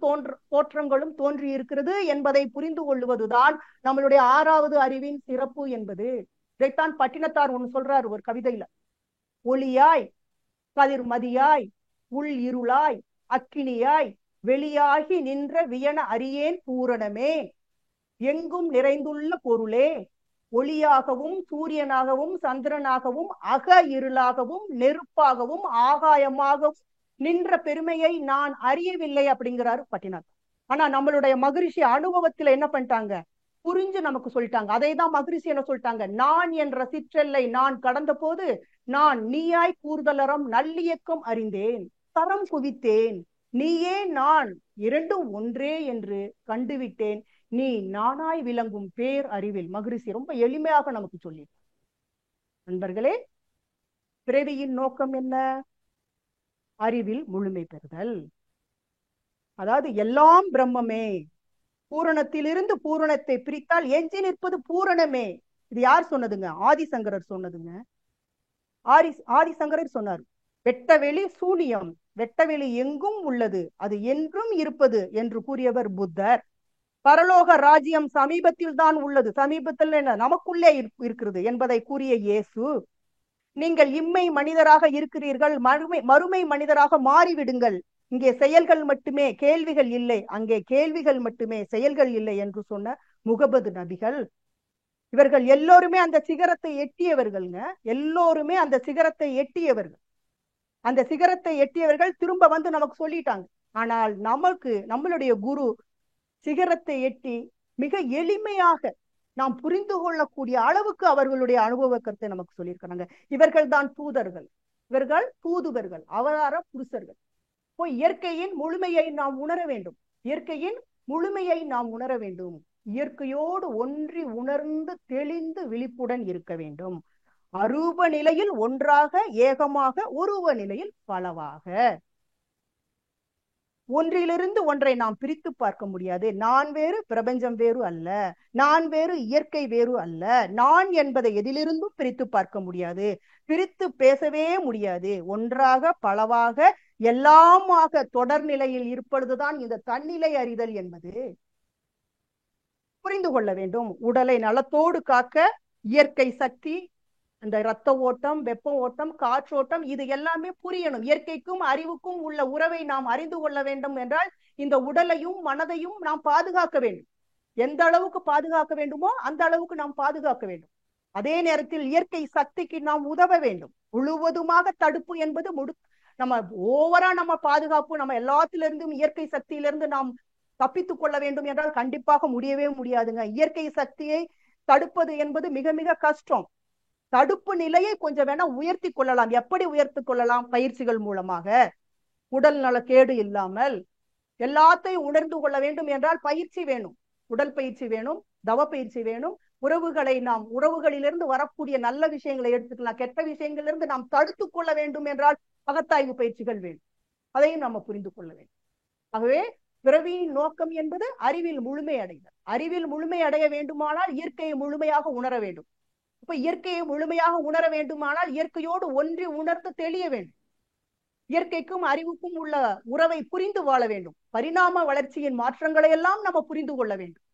A: தோற்றங்களும் தோன்றி இருக்கிறது என்பதை புரிந்து கொள்வதுதான் நம்மளுடைய 6வது அறிவின் சிறப்பு என்பது. இதைத்தான் பட்டினத்தார் ஒன்று சொல்றார் ஒரு கவிதையில. ஒளியாய், கதிர்மதியாய், உள் இருளாய், அக்கினியாய், வெளியாகி நின்ற வியன அறியேன் பூரணமே, எங்கும் நிறைந்துள்ள பொருளே, ஒளியாகவும் சூரியனாகவும் சந்திரனாகவும் அக இருளாகவும் நெருப்பாகவும் ஆகாயமாகவும் நின்ற பெருமையை நான் அறியவில்லை அப்படிங்கிறாரு பட்டினார். ஆனா நம்மளுடைய மகரிஷி அனுபவத்துல என்ன பண்ணிட்டாங்க? புரிஞ்சு நமக்கு சொல்லிட்டாங்க. அதை தான் மகரிஷி என்ன சொல்லிட்டாங்க? நான் என்ற சிற்றெல்லை நான் கடந்த போது நான் நீயாய் கூறுதலறம் நல்லியக்கம் அறிந்தேன், தரம் குவித்தேன், நீயே நான் இரண்டும் ஒன்றே என்று கண்டுவிட்டேன், நீ நானாய் விளங்கும் பேர் அறிவில். மகரிஷி ரொம்ப எளிமையாக நமக்கு சொல்லி. நண்பர்களே, பிறவியின் நோக்கம் என்ன? அறிவில் முழுமை பெறுதல். அதாவது எல்லாம் பிரம்மமே, பூரணத்திலிருந்து பூரணத்தை பிரித்தால் எஞ்சி நிற்பது பூரணமே. இது யார் சொன்னதுங்க? ஆதிசங்கரர் சொன்னதுங்க. ஆதிசங்கரர் சொன்னார், வெட்டவெளி சூனியம், வெட்டவெளி எங்கும் உள்ளது, அது என்றும் இருப்பது என்று கூறியவர் புத்தர். பரலோக ராஜ்யம் சமீபத்தில் தான் உள்ளது, சமீபத்தில் என்ன நமக்குள்ளே இருக்கிறது என்பதை கூறிய இயேசு. நீங்கள் இம்மை மனிதராக இருக்கிறீர்கள், மறுமை மனிதராக மாறிவிடுங்கள், இங்கே செயல்கள் மட்டுமே கேள்விகள் இல்லை, அங்கே கேள்விகள் மட்டுமே செயல்கள் இல்லை என்று சொன்ன முகமது நபிகள். இவர்கள் எல்லோருமே அந்த சிகரத்தை எட்டியவர்கள்ங்க. எல்லோருமே அந்த சிகரத்தை எட்டியவர்கள். அந்த சிகரத்தை எட்டியவர்கள் திரும்ப வந்து நமக்கு சொல்லிட்டாங்க. ஆனால் நமக்கு நம்மளுடைய குரு சிகரத்தை எட்டி மிக எளிமையாக நாம் புரிந்து கொள்ளக்கூடிய அளவுக்கு அவர்களுடைய அனுபவ கருத்தை நமக்கு சொல்லியிருக்கிறாங்க. இவர்கள் தான் தூதர்கள், இவர்கள் தூதுவர்கள், அவதார புருஷர்கள். போய் இயற்கையின் முழுமையை நாம் உணர வேண்டும். இயற்கையின் முழுமையை நாம் உணர வேண்டும். இயற்கையோடு ஒன்றி உணர்ந்து தெளிந்து விழிப்புடன் இருக்க வேண்டும். அரூப நிலையில் ஒன்றாக, ஏகமாக, உருவ நிலையில் பலவாக. ஒன்றிலிருந்து ஒன்றை நாம் பிரித்து பார்க்க முடியாது. நான் வேறு, பிரபஞ்சம் வேறு அல்ல. நான் வேறு, இயற்கை வேறு அல்ல. நான் என்பதை எதிலிருந்தும் பிரித்து பார்க்க முடியாது. பிரித்து பேசவே முடியாது. ஒன்றாக, பலவாக, எல்லாமாக தொடர் நிலையில் இருப்பதுதான் இந்த தன்னிலை அறிதல் என்பது. புரிந்து கொள்ள வேண்டும். உடலை நலத்தோடு காக்க இயற்கை சக்தி, அந்த இரத்த ஓட்டம், வெப்ப ஓட்டம், காற்றோட்டம், இது எல்லாமே புரியணும். இயற்கைக்கும் அறிவுக்கும் உள்ள உறவை நாம் அறிந்து கொள்ள வேண்டும் என்றால் இந்த உடலையும் மனதையும் நாம் பாதுகாக்க வேண்டும். எந்த அளவுக்கு பாதுகாக்க வேண்டுமோ அந்த அளவுக்கு நாம் பாதுகாக்க வேண்டும். அதே நேரத்தில் இயற்கை சக்திக்கு நாம் உதவ வேண்டும். முழுவதுமாக தடுப்பு என்பது நம்ம ஓவரா நம்ம பாதுகாப்பு, நம்ம எல்லாத்திலிருந்தும் இயற்கை சக்தியிலிருந்து நாம் தப்பித்துக் கொள்ள வேண்டும் என்றால் கண்டிப்பாக முடியவே முடியாதுங்க. இயற்கை சக்தியை தடுப்பது என்பது மிக மிக கஷ்டம். தடுப்பு நிலையை கொஞ்சம் வேணா உயர்த்தி கொள்ளலாம். எப்படி உயர்த்தி கொள்ளலாம்? பயிற்சிகள் மூலமாக. உடல் நல கேடு இல்லாமல் எல்லாத்தையும் உணர்ந்து கொள்ள வேண்டும் என்றால் பயிற்சி வேணும். உடல் பயிற்சி வேணும், தவ பயிற்சி வேணும். உறவுகளிலிருந்து வரக்கூடிய நல்ல விஷயங்களை எடுத்துக்கலாம். கெட்ட விஷயங்களிலிருந்து நாம் தடுத்து கொள்ள வேண்டும் என்றால் பகத்தாய்வு பயிற்சிகள் வேணும். அதையும் நம்ம புரிந்து கொள்ள வேண்டும். ஆகவே பிறவியின் நோக்கம் என்பது அறிவில் முழுமை அடைதல். அறிவில் முழுமை அடைய வேண்டுமானால் இயற்கையை முழுமையாக உணர வேண்டும். இப்ப இயற்கையை முழுமையாக உணர வேண்டுமானால் இயற்கையோடு ஒன்றி உணர்ந்து தெளிய வேண்டும். இயற்கைக்கும் அறிவுக்கும் உள்ள உறவை புரிந்து வாழ வேண்டும். பரிணாம வளர்ச்சியின் மாற்றங்களை எல்லாம் நம்ம புரிந்து கொள்ள வேண்டும்.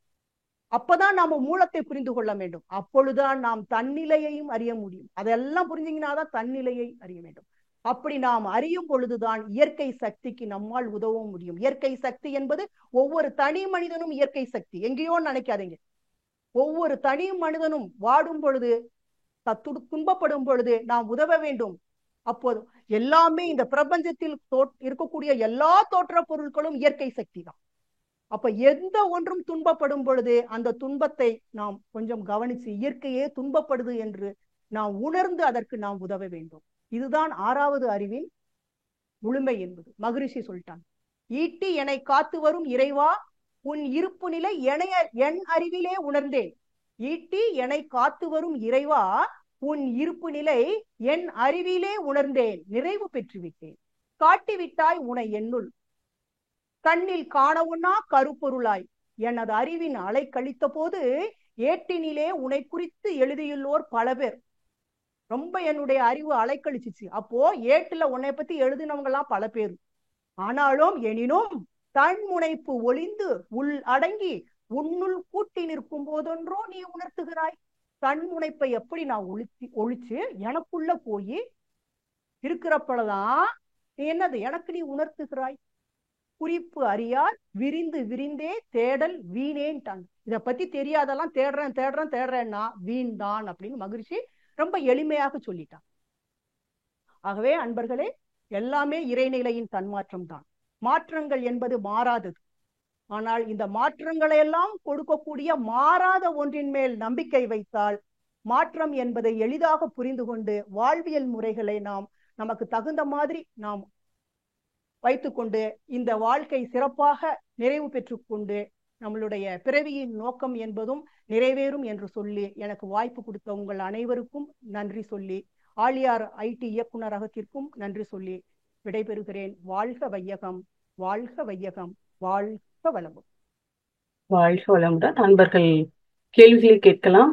A: அப்பதான் நாம மூலத்தை புரிந்து கொள்ள வேண்டும். அப்பொழுதுதான் நாம் தன்னிலையையும் அறிய முடியும். அதெல்லாம் புரிஞ்சிங்கன்னாதான் தன்னிலையை அறிய வேண்டும். அப்படி நாம் அறியும் பொழுதுதான் இயற்கை சக்திக்கு நம்மால் உதவ முடியும். இயற்கை சக்தி என்பது ஒவ்வொரு தனி மனிதனும் இயற்கை சக்தி. எங்கேயோ நினைக்காதீங்க. ஒவ்வொரு தனி மனிதனும் வாடும் பொழுது துன்பப்படும் பொழுது நாம் உதவ வேண்டும். அப்போது எல்லாமே இந்த பிரபஞ்சத்தில் இருக்கக்கூடிய எல்லா தோற்ற பொருட்களும் இயற்கை சக்தி தான். அப்ப எந்த ஒன்றும் துன்பப்படும் பொழுது அந்த துன்பத்தை நாம் கொஞ்சம் கவனிச்சு, இயற்கையே துன்பப்படுது என்று நாம் உணர்ந்து அதற்கு நாம் உதவ வேண்டும். இதுதான் 6வது அறிவின் முழுமை என்பது. மகரிஷி சொல்லிட்டாங்க, ஈட்டி என்னை காத்து வரும் இறைவா உன் இருப்பு நிலை என் அறிவிலே உணர்ந்தேன். ஈட்டி என்னை காத்து வரும் இறைவா உன் இருப்பு நிலை என் அறிவிலே உணர்ந்தேன், நிறைவு பெற்றுவிட்டேன். காட்டிவிட்டாய் உனை என்னுள் கண்ணில் காணவுன்னா கருப்பொருளாய் எனது அறிவின் அலை கழித்த போது ஏட்டினிலே உன்னை குறித்து எழுதியுள்ளோர் பல பேர். ரொம்ப என்னுடைய அறிவு அலைக்கழிச்சிச்சு. அப்போ ஏட்டுல உன்னை பத்தி எழுதினவங்க எல்லாம் பல பேர். ஆனாலும் எனினும் தன் முனைப்பு ஒளிந்து உள் அடங்கி உன்னுள் கூட்டி நிற்கும் போதொன்றோ நீ உணர்த்துகிறாய். தன் முனைப்பை எப்படி நான் ஒழிச்சு எனக்குள்ள போய் இருக்கிறப்பதான் நீ என்னது எனக்கு நீ உணர்த்துகிறாய். குறிப்பு அறியார் விரிந்து விரிந்தே தேடல் வீணேன்ட்டாங்க. இதை பத்தி தெரியாதெல்லாம் தேடுறேன்னா வீண் தான் அப்படின்னு மகிழ்ச்சி ரொம்ப எளிமையாக சொல்லிட்டான். ஆகவே அன்பர்களே, எல்லாமே இறைநிலையின் தன்மாற்றம் தான். மாற்றங்கள் என்பது மாறாதது. ஆனால் இந்த மாற்றங்களை எல்லாம் கொடுக்கக்கூடிய மாறாத ஒன்றின் மேல் நம்பிக்கை வைத்தால் மாற்றம் என்பதை எளிதாக புரிந்து கொண்டு வாழ்வியல் முறைகளை நமக்கு தகுந்த மாதிரி நாம் வைத்துக்கொண்டு இந்த வாழ்க்கை சிறப்பாக நிறைவு பெற்றுக்கொண்டு நம்மளுடைய பிறவியின் நோக்கம் என்பதும் நிறைவேறும் என்று சொல்லி எனக்கு வாய்ப்பு கொடுத்த உங்கள் அனைவருக்கும் நன்றி சொல்லி, ஆழியார் ஐடி இயக்குநரகத்திற்கும் நன்றி சொல்லி விடைபெறுகிறேன். வாழ்க வையகம், வாழ்க வையகம், வாழ்க வளமுடன்.
B: வாழ்க வளமுடன். நண்பர்கள் கேள்விகளை கேட்கலாம்.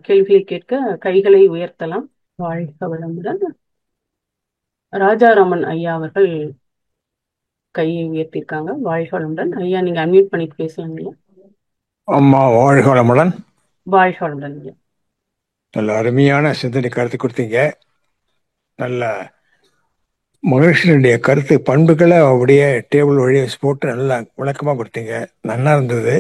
B: கேள்விகளை கேட்க கைகளை உயர்த்தலாம். வாழ்க வளமுடன். ராஜாராமன் ஐயா அவர்கள் கையை உயர்த்திருக்காங்க. வாழ்க வளமுடன் ஐயா, நீங்க அன்மியூட் பண்ணிட்டு பேசலாங்களா?
C: அம்மா வாழ்க வளமுடன்.
B: வாழ்க வளமுடன் ஐயா.
C: நல்ல அருமையான சிந்தனை கருத்து கொடுத்தீங்க. நல்ல மகிழ்ச்சியினுடைய கருத்து பண்புகளை அப்படியே டேபிள் வழியை போட்டு நல்லா விளக்கமாக கொடுத்தீங்க. நல்லா இருந்தது.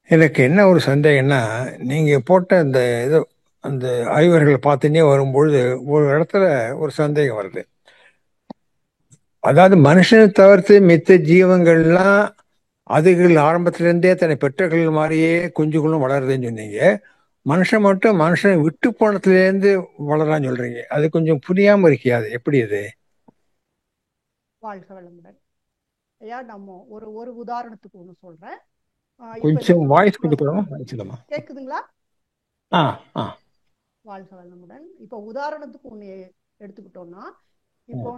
C: எனக்கு என்ன ஒரு சந்தேகம்னா, நீங்கள் போட்ட அந்த இது அந்த ஆய்வர்களை பார்த்துன்னே வரும்பொழுது ஒரு இடத்துல ஒரு சந்தேகம் வருது. அதாவது மனுஷனை தவிர்த்து மித்த ஜீவங்கள்லாம் அதுகள் ஆரம்பத்திலேருந்தே தன்னை பெற்றர்கள் மாதிரியே குஞ்சுகளும் வளருதுன்னு சொன்னீங்க. மனுஷன் மட்டும் மனுஷனை விட்டு போனதுலேருந்து வளரான்னு சொல்றீங்க. அது கொஞ்சம் புரியாம இருக்கியா? அது எப்படி? அது
A: வாழ்க வளமுடன் ஐயா. நம்ம ஒரு உதாரணத்துக்கு ஒண்ணு சொல்றேன்.
C: கொஞ்சம் வாய்ஸ் கொடுக்கணும்.
A: கேக்குதுங்களா? வாழ்க வளமுடன். இப்ப உதாரணத்துக்கு ஒண்ணு எடுத்துக்கிட்டோம்னா, இப்போ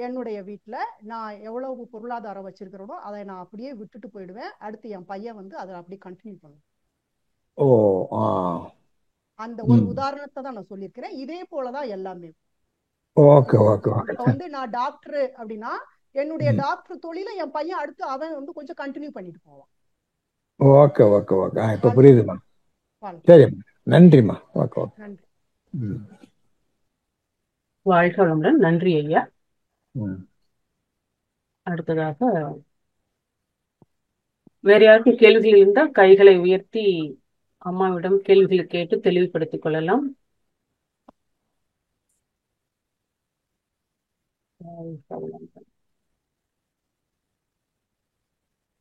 A: என்னுடைய வீட்டுல நான் எவ்வளவு பொருளாதாரம் வச்சிருக்கிறோனோ அதை நான் அப்படியே விட்டுட்டு போயிடுவேன். அடுத்து என் பையன் அதை அப்படியே கண்டினியூ பண்ணுவேன். அந்த ஒரு உதாரணத்தை தான் நான் சொல்லியிருக்கிறேன். இதே போலதான் எல்லாமே. இப்ப நான் டாக்டர் அப்படின்னா என்னுடைய டாக்டர் தொழில என் பையன் அடுத்து அவன் கொஞ்சம் கண்டினியூ பண்ணிட்டு போவான்.
C: ஓகே ஓகே ஓகே, இப்ப புரியுதுமா. சரி, நன்றிம்மா. ஓகே, நன்றி.
B: வாழ்க வளமுடன். நன்றி ஐயா. அடுத்ததாக வேற யாருக்கும் கேள்விகள் இருந்தால் கைகளை உயர்த்தி அம்மாவிடம் கேள்விகளை கேட்டு தெளிவுபடுத்திக் கொள்ளலாம்.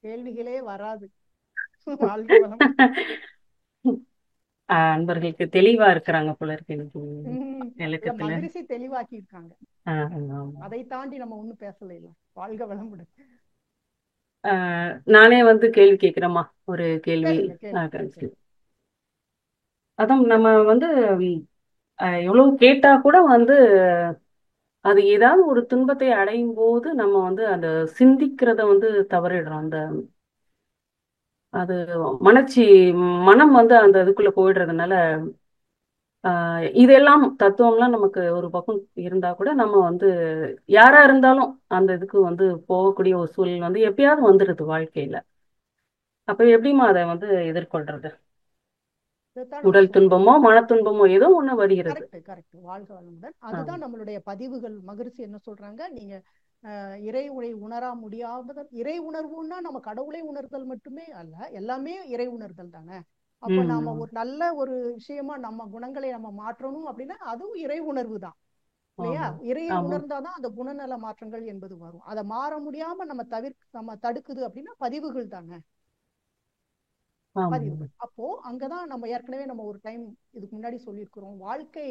A: கேள்விகளே வராது.
B: அன்பர்களுக்கு தெளிவா இருக்கிறாங்க போல இருக்கு.
A: மகிழ்ச்சி தெளிவாக்கி இருக்காங்க. அதை தாண்டி நம்ம ஒண்ணும் பேசல. வாழ்க வளமுடன்.
B: நானே கேள்வி கேட்கிறேம்மா. ஒரு கேள்வி. அதான் நம்ம எவ்வளவு கேட்டா கூட அது ஏதாவது ஒரு துன்பத்தை அடையும் போது நம்ம அந்த சிந்திக்கிறத தவறிடுறோம். அது மனம் அந்த இதுக்குள்ள போயிடுறதுனால இதெல்லாம் தத்துவம்லாம் நமக்கு ஒரு பக்கம் இருந்தா கூட நம்ம யாரா இருந்தாலும் அந்த இதுக்கு போகக்கூடிய ஒரு சூழல் எப்பயாவது வந்துடுது வாழ்க்கையில. அப்ப எப்படிமா அதை எதிர்கொள்றது? உடல் துன்பமோ மன துன்பமோ ஏதோ ஒண்ணு வருகிறது.
A: வாழ்க வளமுடன். அதுதான் நம்மளுடைய பதிவுகள். மகிழ்ச்சி என்ன சொல்றாங்க, நீங்க இறை உணர முடியாத இறை உணர்வுன்னா நம்ம கடவுளை உணர்தல் மட்டுமே அல்ல, எல்லாமே இறை உணர்தல் தானே. அப்ப நாம ஒரு நல்ல ஒரு விஷயமா நம்ம குணங்களை நம்ம மாற்றணும் அப்படின்னா அதுவும் இறை உணர்வு தான் இல்லையா? இறையை உணர்ந்தாதான் அந்த குணநல மாற்றங்கள் என்பது வரும். அதை மாற முடியாம நம்ம தடுக்குது அப்படின்னா பதிவுகள் தானே, பதிவுகள். அப்போ அங்கதான் நம்ம ஏற்கனவே நம்ம ஒரு டைம் இதுக்கு முன்னாடி சொல்லியிருக்கிறோம், வாழ்க்கை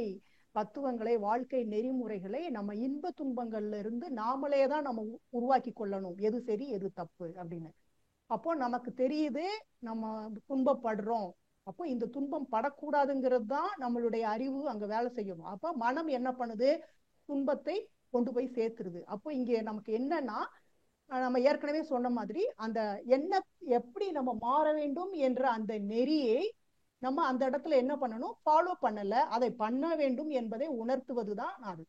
A: தத்துவங்களை, வாழ்க்கை நெறிமுறைகளை நம்ம இன்ப துன்பங்கள்ல இருந்து நாமளே தான் நம்ம உருவாக்கி கொள்ளணும், எது சரி எது தப்பு அப்படின்னு. அப்போ நமக்கு தெரியுது நம்ம துன்பப்படுறோம், அப்போ இந்த துன்பம் படக்கூடாதுங்கிறது தான் நம்மளுடைய அறிவு அங்க வேலை செய்யணும். அப்போ மனம் என்ன பண்ணுது, துன்பத்தை கொண்டு போய் சேர்த்துருது. அப்போ இங்க நமக்கு என்னன்னா, நம்ம ஏற்கனவே சொன்ன மாதிரி அந்த என்ன எப்படி நம்ம மாற வேண்டும் என்ற அந்த நெறியை நம்ம அந்த இடத்துல என்ன பண்ணணும், ஃபாலோ பண்ணல, அதை பண்ண வேண்டும் என்பதை உணர்த்துவதுதான் அது.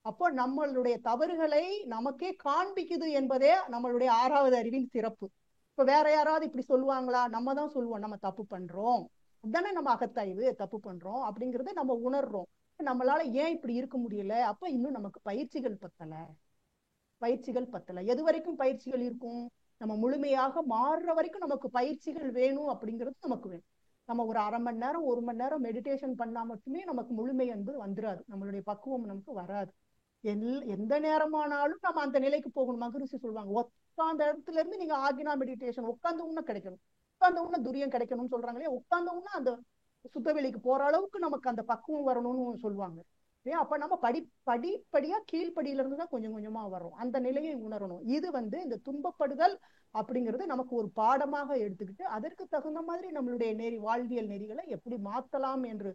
A: அப்போ நம்மளுடைய தவறுகளை நமக்கே காண்பிக்குது என்பதே நம்மளுடைய 6வது அறிவின் சிறப்பு. இப்ப வேற யாராவது இப்படி சொல்லுவாங்களா? நம்ம தான் சொல்லுவோம் நம்ம தப்பு பண்றோம், அதுதானே நம்ம அகத்தாய்வு, தப்பு பண்றோம் அப்படிங்கறத நம்ம உணர்றோம். நம்மளால ஏன் இப்படி இருக்க முடியல? அப்ப இன்னும் நமக்கு பயிற்சிகள் பத்தல. எது வரைக்கும் பயிற்சிகள் இருக்கும்? நம்ம முழுமையாக மாறுற வரைக்கும் நமக்கு பயிற்சிகள் வேணும். அப்படிங்கிறது நமக்கு வேணும். நம்ம ஒரு 1/2 மணி நேரம் 1 மணி நேரம் மெடிடேஷன் பண்ணா மட்டுமே நமக்கு முழுமை என்பது வந்துராது, நம்மளுடைய பக்குவம் நமக்கு வராது. எந்த நேரமானாலும் நம்ம அந்த நிலைக்கு போகணும். மகரிஷி சொல்லுவாங்க, உட்கார்ந்த இடத்துல இருந்து நீங்க ஆகினா மெடிடேஷன், உட்கார்ந்த உடனே கிடைக்கணும், உட்கார்ந்த உடனே துரியம் கிடைக்கணும்னு சொல்றாங்களே, உட்கார்ந்த உடனே அந்த சுத்தவெளிக்கு போற அளவுக்கு நமக்கு அந்த பக்குவம் வரணும்னு சொல்லுவாங்க. அப்ப நம்ம படிப்படியா கீழ்படியில இருந்து தான் கொஞ்சம் கொஞ்சமா வரும், அந்த நிலையை உணரணும். இது இந்த துன்பப்படுதல் அப்படிங்கிறது நமக்கு ஒரு பாடமாக எடுத்துக்கிட்டு அதற்கு தகுந்த மாதிரி நம்மளுடைய வாழ்வியல் நெறிகளை எப்படி மாத்தலாம் என்று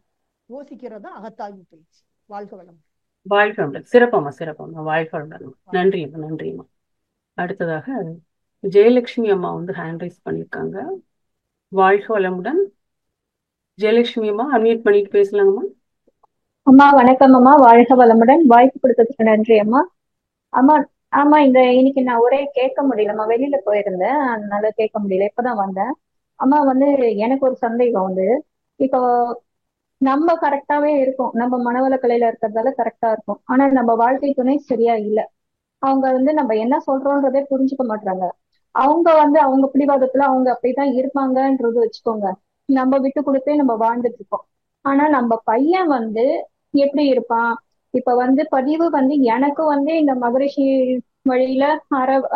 A: யோசிக்கிறது அகத்தாய்வு பயிற்சி. வாழ்க வளம்.
B: வாழ்க வளம். சிறப்பம்மா. வாழ்க வளம். நன்றிம்மா. அடுத்ததாக ஜெயலட்சுமி அம்மா ஹேண்ட் ரைஸ் பண்ணியிருக்காங்க. வாழ்க வளமுடன். ஜெயலட்சுமி அம்மா அன்மியூட் பண்ணிட்டு பேசலாங்கம்மா.
D: அம்மா வணக்கம் அம்மா, வாழ்க வளமுடன். வாய்ப்பு கொடுத்ததுக்கு நன்றி அம்மா. அம்மா ஆமா, இன்னைக்கு நான் ஒரே கேட்க முடியலம்மா, வெளியில போயிருந்தேன், அதனால கேட்க முடியல, இப்பதான் வந்தேன். அம்மா எனக்கு ஒரு சந்தேகம் இப்போ நம்ம கரெக்டாவே இருக்கும், நம்ம மனவளக்கலையில இருக்கிறதால கரெக்டா இருக்கும், ஆனா நம்ம வாழ்க்கை துணை சரியா இல்லை. அவங்க நம்ம என்ன சொல்றோன்றதே புரிஞ்சுக்க மாட்டாங்க. அவங்க அவங்க பிடிவாதத்துல அவங்க அப்படிதான் இருப்பாங்கன்றது வச்சுக்கோங்க, நம்ம விட்டு கொடுத்தே நம்ம வாழ்ந்துட்டு இருக்கோம். ஆனா நம்ம பையன் எப்படி இருப்பான், இப்ப பதிவு எனக்கு இந்த மகரிஷி வழியில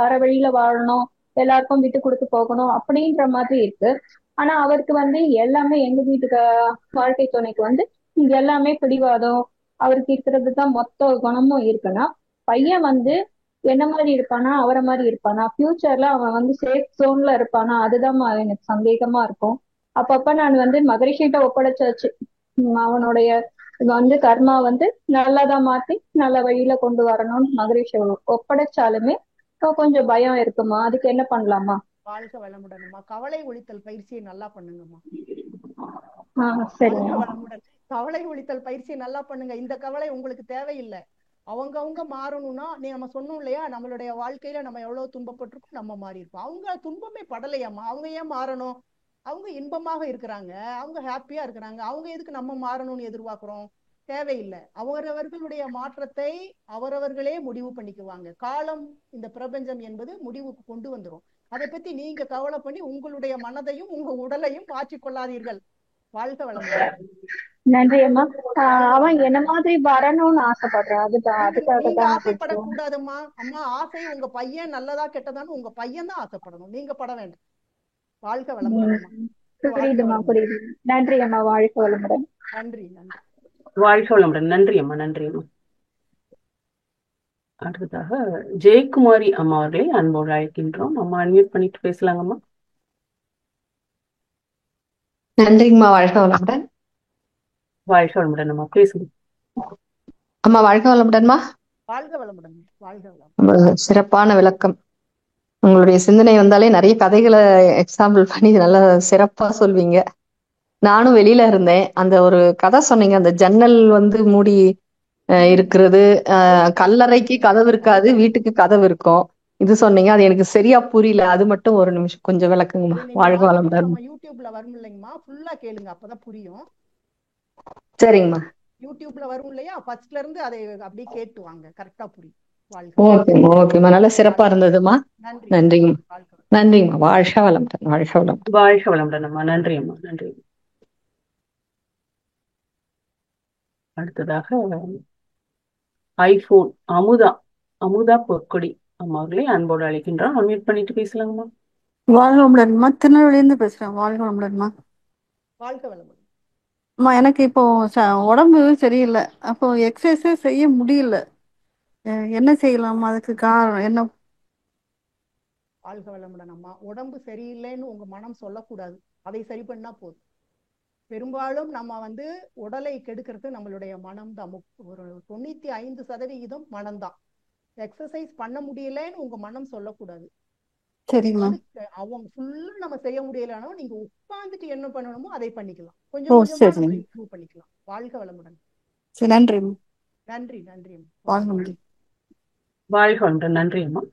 D: அற வழியில வாழணும், எல்லாருக்கும் விட்டு கொடுத்து போகணும் அப்படின்ற மாதிரி இருக்கு. ஆனா அவருக்கு எல்லாமே எங்க வீட்டுக்கு வாழ்க்கை துணைக்கு எல்லாமே பிடிவாதம், அவருக்கு இருக்கிறதுதான் மொத்த குணமும் இருக்குன்னா, பையன் என்ன மாதிரி இருப்பானா, அவரை மாதிரி இருப்பானா, ஃபியூச்சர்ல அவன் சேஃப் ஜோன்ல இருப்பானா, அதுதான் எனக்கு சந்தேகமா இருக்கும். அப்பப்ப நான் மகரிஷிட்ட ஒப்படைச்சாச்சு, அவனுடைய கர்மா நல்லதா மாத்தி நல்ல வழியில கொண்டு வரணும்னு மகரிஷி ஒப்படைச்சாலுமே கொஞ்சம் பயம் இருக்குமா, அதுக்கு என்ன பண்ணலாமா?
A: வாழ்க வளமுடன்மா. கவலை ஒழித்தல் பயிற்சியை நல்லா பண்ணுங்கம்மா.
D: சரிங்க.
A: வளமுடன். கவலை ஒழித்தல் பயிற்சியை நல்லா பண்ணுங்க. இந்த கவலை உங்களுக்கு தேவையில்லை. அவங்க மாறணும்னா நம்ம சொன்னோம் இல்லையா, நம்மளுடைய வாழ்க்கையில நம்ம எவ்வளவு துன்பப்பட்டிருக்கோம், நம்ம மாறி இருப்போம். அவங்க துன்பமே படலையாம்மா, அவங்க ஏன் மாறணும்? அவங்க இன்பமாக இருக்கிறாங்க, அவங்க ஹாப்பியா இருக்கிறாங்க, அவங்க எதுக்கு நம்ம மாறணும்னு எதிர்பார்க்கிறோம்? தேவையில்லை. அவரவர்களுடைய மாற்றத்தை அவரவர்களே முடிவு பண்ணிக்குவாங்க. காலம், இந்த பிரபஞ்சம் என்பது முடிவுக்கு கொண்டு வந்துரும். அதை பத்தி நீங்க கவலை பண்ணி உங்களுடைய மனதையும் உங்க உடலையும் மாற்றிக்கொள்ளாதீர்கள். வாழ்க வளமுடன்.
D: நன்றி அம்மா. அவன் என்ன மாதிரி வரணும்னு ஆசைப்படுறான், அதுக்காக தான்.
A: ஆசைப்படக்கூடாதும்மா அம்மா. ஆசை உங்க பையன் நல்லதா கெட்டதான்னு உங்க பையன் தான் ஆசைப்படணும், நீங்க பட வேண்டாம். வாழ்க வளமுடன்.
D: புரியுதுமா, புரியுது. நன்றி அம்மா, வாழ்க வளமுடன்.
A: நன்றி.
B: வாழ்க வளமுடன். நன்றி அம்மா. அடுத்ததாக ஜெயக்குமாரி அம்மா அவர்களை அன்போடு அழைக்கின்றோம். அம்மா அன்மியூட் பண்ணிட்டு பேசலாங்கம்மா.
E: நன்றிங்கம்மா, வாழ்க வளமுடன்.
B: வாழ்க வளமுடன் அம்மா, பேசுங்க
E: அம்மா. வாழ்க வளமுடன்மா.
A: வாழ்க வளமுடன்.
E: சிறப்பான விளக்கம். உங்களுடைய சிந்தனை வந்தாலே நிறைய கதைகளை எக்ஸாம்பிள் பண்ணி நல்லா சிறப்பா சொல்வீங்க. நானும் வெளியில இருந்தேன், அந்த ஒரு கதை சொன்னீங்க, அந்த ஜன்னல் மூடி இருக்கிறது, கல்லறைக்கு கதவு இருக்காது, வீட்டுக்கு கதவு இருக்கும், இது சொன்னீங்க. அது எனக்கு சரியா புரியல, அது மட்டும் ஒரு நிமிஷம் கொஞ்சம் விளக்குங்கம்மா. வாழ்க வளமுடன்.
A: யூடியூப்ல வரும் இல்லைங்கம்மா, ஃபுல்லா கேளுங்க, அப்பதான் புரியும்.
E: சரிங்கம்மா.
A: யூடியூப்ல வரும் இல்லையா, ஃபர்ஸ்ட்ல இருந்து அதை அப்படியே கேட்டு வாங்க, கரெக்டா புரியும்.
E: ஓகேம்மா, நல்லா சிறப்பா இருந்ததுமா. நன்றிங்கம்மா. வாழ்க வளமுடன்.
B: வாழ்க வளமுடன் அம்மா. நன்றி அம்மா. அடுத்ததாக ஐபோன் அமுதா அமுதா பொற்கொடி அம்மா அவர்களை அன்போடு அழைக்கின்றோம். அன்மியூட் பண்ணிட்டு பேசலாங்கம்மா.
F: வாழ்க வளமுடன்மா, திருநெல்வேலியிருந்து பேசுறேன். வாழ்க வளமுடன்மா.
A: வாழ்க வளமுடன்.
F: அம்மா, எனக்கு இப்போ உடம்பு சரியில்லை. அப்போ எக்ஸசைஸே செய்ய முடியல. என்ன செய்யலாம்? அதுக்கு காரணம் என்ன?
A: வாழ்க வளமுடன் அம்மா. உடம்பு சரியில்லைன்னு உங்க மனம் சொல்லக்கூடாது, அதை சரி பண்ணா போதும். பெரும்பாலும் நம்ம வந்து உடலை கெடுக்கிறது நம்மளுடைய மனம் தான். ஒரு 95% மனம்தான். எக்ஸசைஸ் பண்ண முடியலன்னு உங்க மனம் சொல்லக்கூடாது.
F: சரிம்மா.
A: அதுக்கு அவங்க ஃபுல்லா நம்ம செய்ய முடியலனாலும் நீங்க உட்கார்ந்துட்டு என்ன பண்ணணுமோ அதை பண்ணிக்கலாம்.
F: ஓ,
A: கொஞ்சம் கொஞ்சமா
F: சரி.
A: நம்ம இம்ப்ரூவ் பண்ணிக்கலாம். வாழ்க வளமுடன்.
F: சரி, நன்றிம்மா.
A: நன்றி நன்றி அம்மா.
F: வாழ்க வளமுடன்.
B: வாழ்க வளமுடன். நன்றி அம்மா.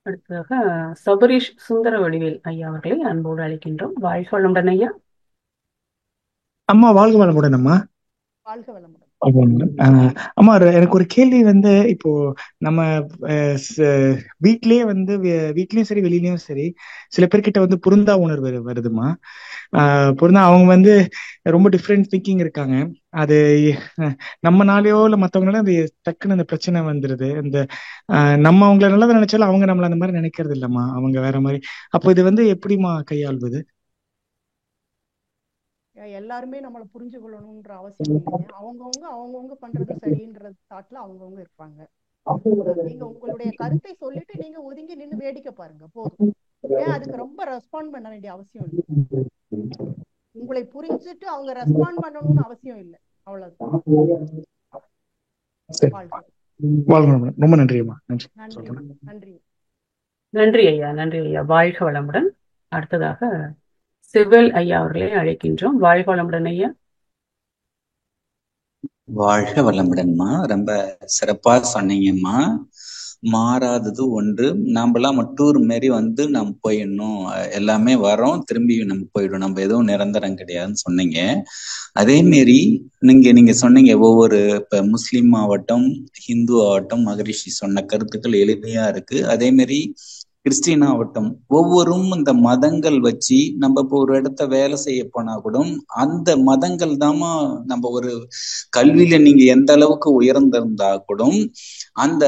B: அடுத்ததாக சபரீஷ் சுந்தர வடிவேல் ஐயா அவர்களை அன்போடு அழைக்கின்றோம். வாழ்க வளமுடன் ஐயா.
G: அம்மா வாழ்க வளமுடன் அம்மா.
A: வாழ்க வளமுடன்.
G: அம்மா, எனக்கு ஒரு கேள்வி வந்து, இப்போ நம்ம வீட்லயே வந்து வீட்லயும் சரி வெளியிலயும் சரி சில பேர்கிட்ட வந்து பொருந்தா உணர்வு வருதுமா. பொருந்தா அவங்க வந்து ரொம்ப டிஃப்ரெண்ட் திங்கிங் இருக்காங்க. அது நம்மனாலயோ இல்ல மத்தவங்களால அது டக்குன்னு அந்த பிரச்சனை வந்துருது. இந்த நம்ம அவங்கள நல்லதை நினைச்சாலும் அவங்க நம்மள அந்த மாதிரி நினைக்கிறது இல்லம்மா, அவங்க வேற மாதிரி. அப்போ இது வந்து எப்படிமா கையாள்வது?
A: எல்லாருமே நம்மளை புரிஞ்சு கொள்ளணும்ன்ற அவசியம் இல்லைங்க. அவங்கவுங்க பண்றது சரின்ற தாட்ல அவங்கவுங்க இருப்பாங்க. நீங்க உங்களுடைய கருத்தை சொல்லிட்டு நீங்க ஒதுங்கி நின்று வேடிக்கை பாருங்க போதும். ஏன் அதுக்கு ரொம்ப ரெஸ்பாண்ட் பண்ண வேண்டிய அவசியம் இல்லை. உங்களை புரிஞ்சுட்டு அவங்க ரெஸ்பாண்ட் பண்ணணும்னு அவசியம் இல்லை. அவ்வளவுதான்.
G: ரொம்ப நன்றி அம்மா.
A: நன்றி நன்றி
B: நன்றி ஐயா. நன்றி ஐயா. வாழ்க வளமுடன். அடுத்ததாக சிவல் ஐயா அவர்களை அழைக்கின்றோம். வாழ்க வளமுடன் ஐயா.
H: வாழ்க வளமுடன்மா. ரொம்ப சிறப்பா சொன்னீங்கம்மா. மாறாதது ஒன்று, நாமெல்லாம் டூர் மாரி வந்து நம்ம போயிடணும், எல்லாமே வரோம் திரும்பி நம்ம போயிடும், நம்ம எதுவும் நிரந்தரம் கிடையாதுன்னு சொன்னீங்க. அதே மாரி நீங்க சொன்னீங்க ஒவ்வொரு இப்ப முஸ்லிம் ஆகட்டும் ஹிந்து ஆகட்டும் மகரிஷி சொன்ன கருத்துக்கள் எளிமையா இருக்கு. அதே மாதிரி கிறிஸ்டின் ஆகட்டும் ஒவ்வொரும் இந்த மதங்கள் வச்சு நம்ம இப்போ ஒரு இடத்த வேலை செய்ய போனா கூட அந்த மதங்கள் தாமா நம்ம ஒரு கல்வியில நீங்க எந்த அளவுக்கு உயர்ந்திருந்தா கூட அந்த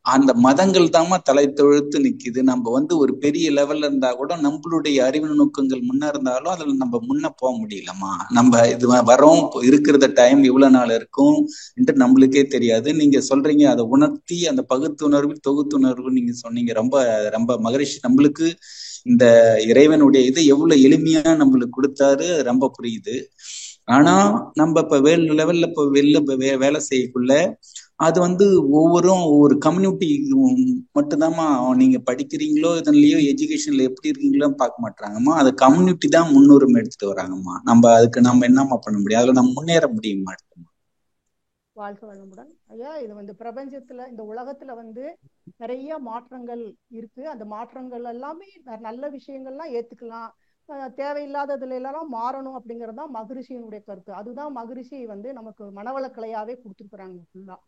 H: அந்த மதங்கள் தாமா தலை தொழுத்து நிக்குது. நம்ம வந்து ஒரு பெரிய லெவல்ல இருந்தா கூட நம்மளுடைய அறிவு நுணுக்கங்கள் முன்ன இருந்தாலும் அதுல நம்ம முன்ன போக முடியலமா. நம்ம இது வரோம் இருக்கிறத டைம் இவ்வளவு நாள் இருக்கும் என்று நம்மளுக்கே தெரியாது. நீங்க சொல்றீங்க அதை உணர்த்தி அந்த பகுத்துணர்வு தொகுத்துணர்வு நீங்க சொன்னீங்க. ரொம்ப ரொம்ப மகரிஷி நம்மளுக்கு இந்த இறைவனுடைய இது எவ்வளவு எளிமையா நம்மளுக்கு கொடுத்தாரு, ரொம்ப புரியுது. ஆனா நம்ம இப்ப லெவல்ல இப்ப வெளில வேலை செய்யக்குள்ள அது வந்து ஒவ்வொரு கம்யூனிட்டி மட்டும்தாம்மா நீங்க படிக்கிறீங்களோ இதுலயோ எஜுகேஷன்ல எப்படி இருக்கீங்களோ பார்க்க மாட்டாங்கம்மா. அது கம்யூனிட்டி தான் முன்னுரிமை எடுத்துட்டு வராங்கம்மா. அதுக்கு நம்ம என்னம்மா பண்ண முடியும்? அதுல நம்ம முன்னேற முடியுமா?
A: வாழ்க வளமுடன் ஐயா. இது வந்து பிரபஞ்சத்துல இந்த உலகத்துல வந்து நிறைய மாற்றங்கள் இருக்கு. அந்த மாற்றங்கள் எல்லாமே நல்ல விஷயங்கள்லாம் ஏத்துக்கலாம், தேவையில்லாததுல எல்லாம் மாறணும் அப்படிங்கிறது தான் மகரிஷியினுடைய கருத்து. அதுதான் மகரிஷி வந்து நமக்கு மனவளக்கலையாவே கொடுத்துருக்குறாங்க ஃபுல்லா.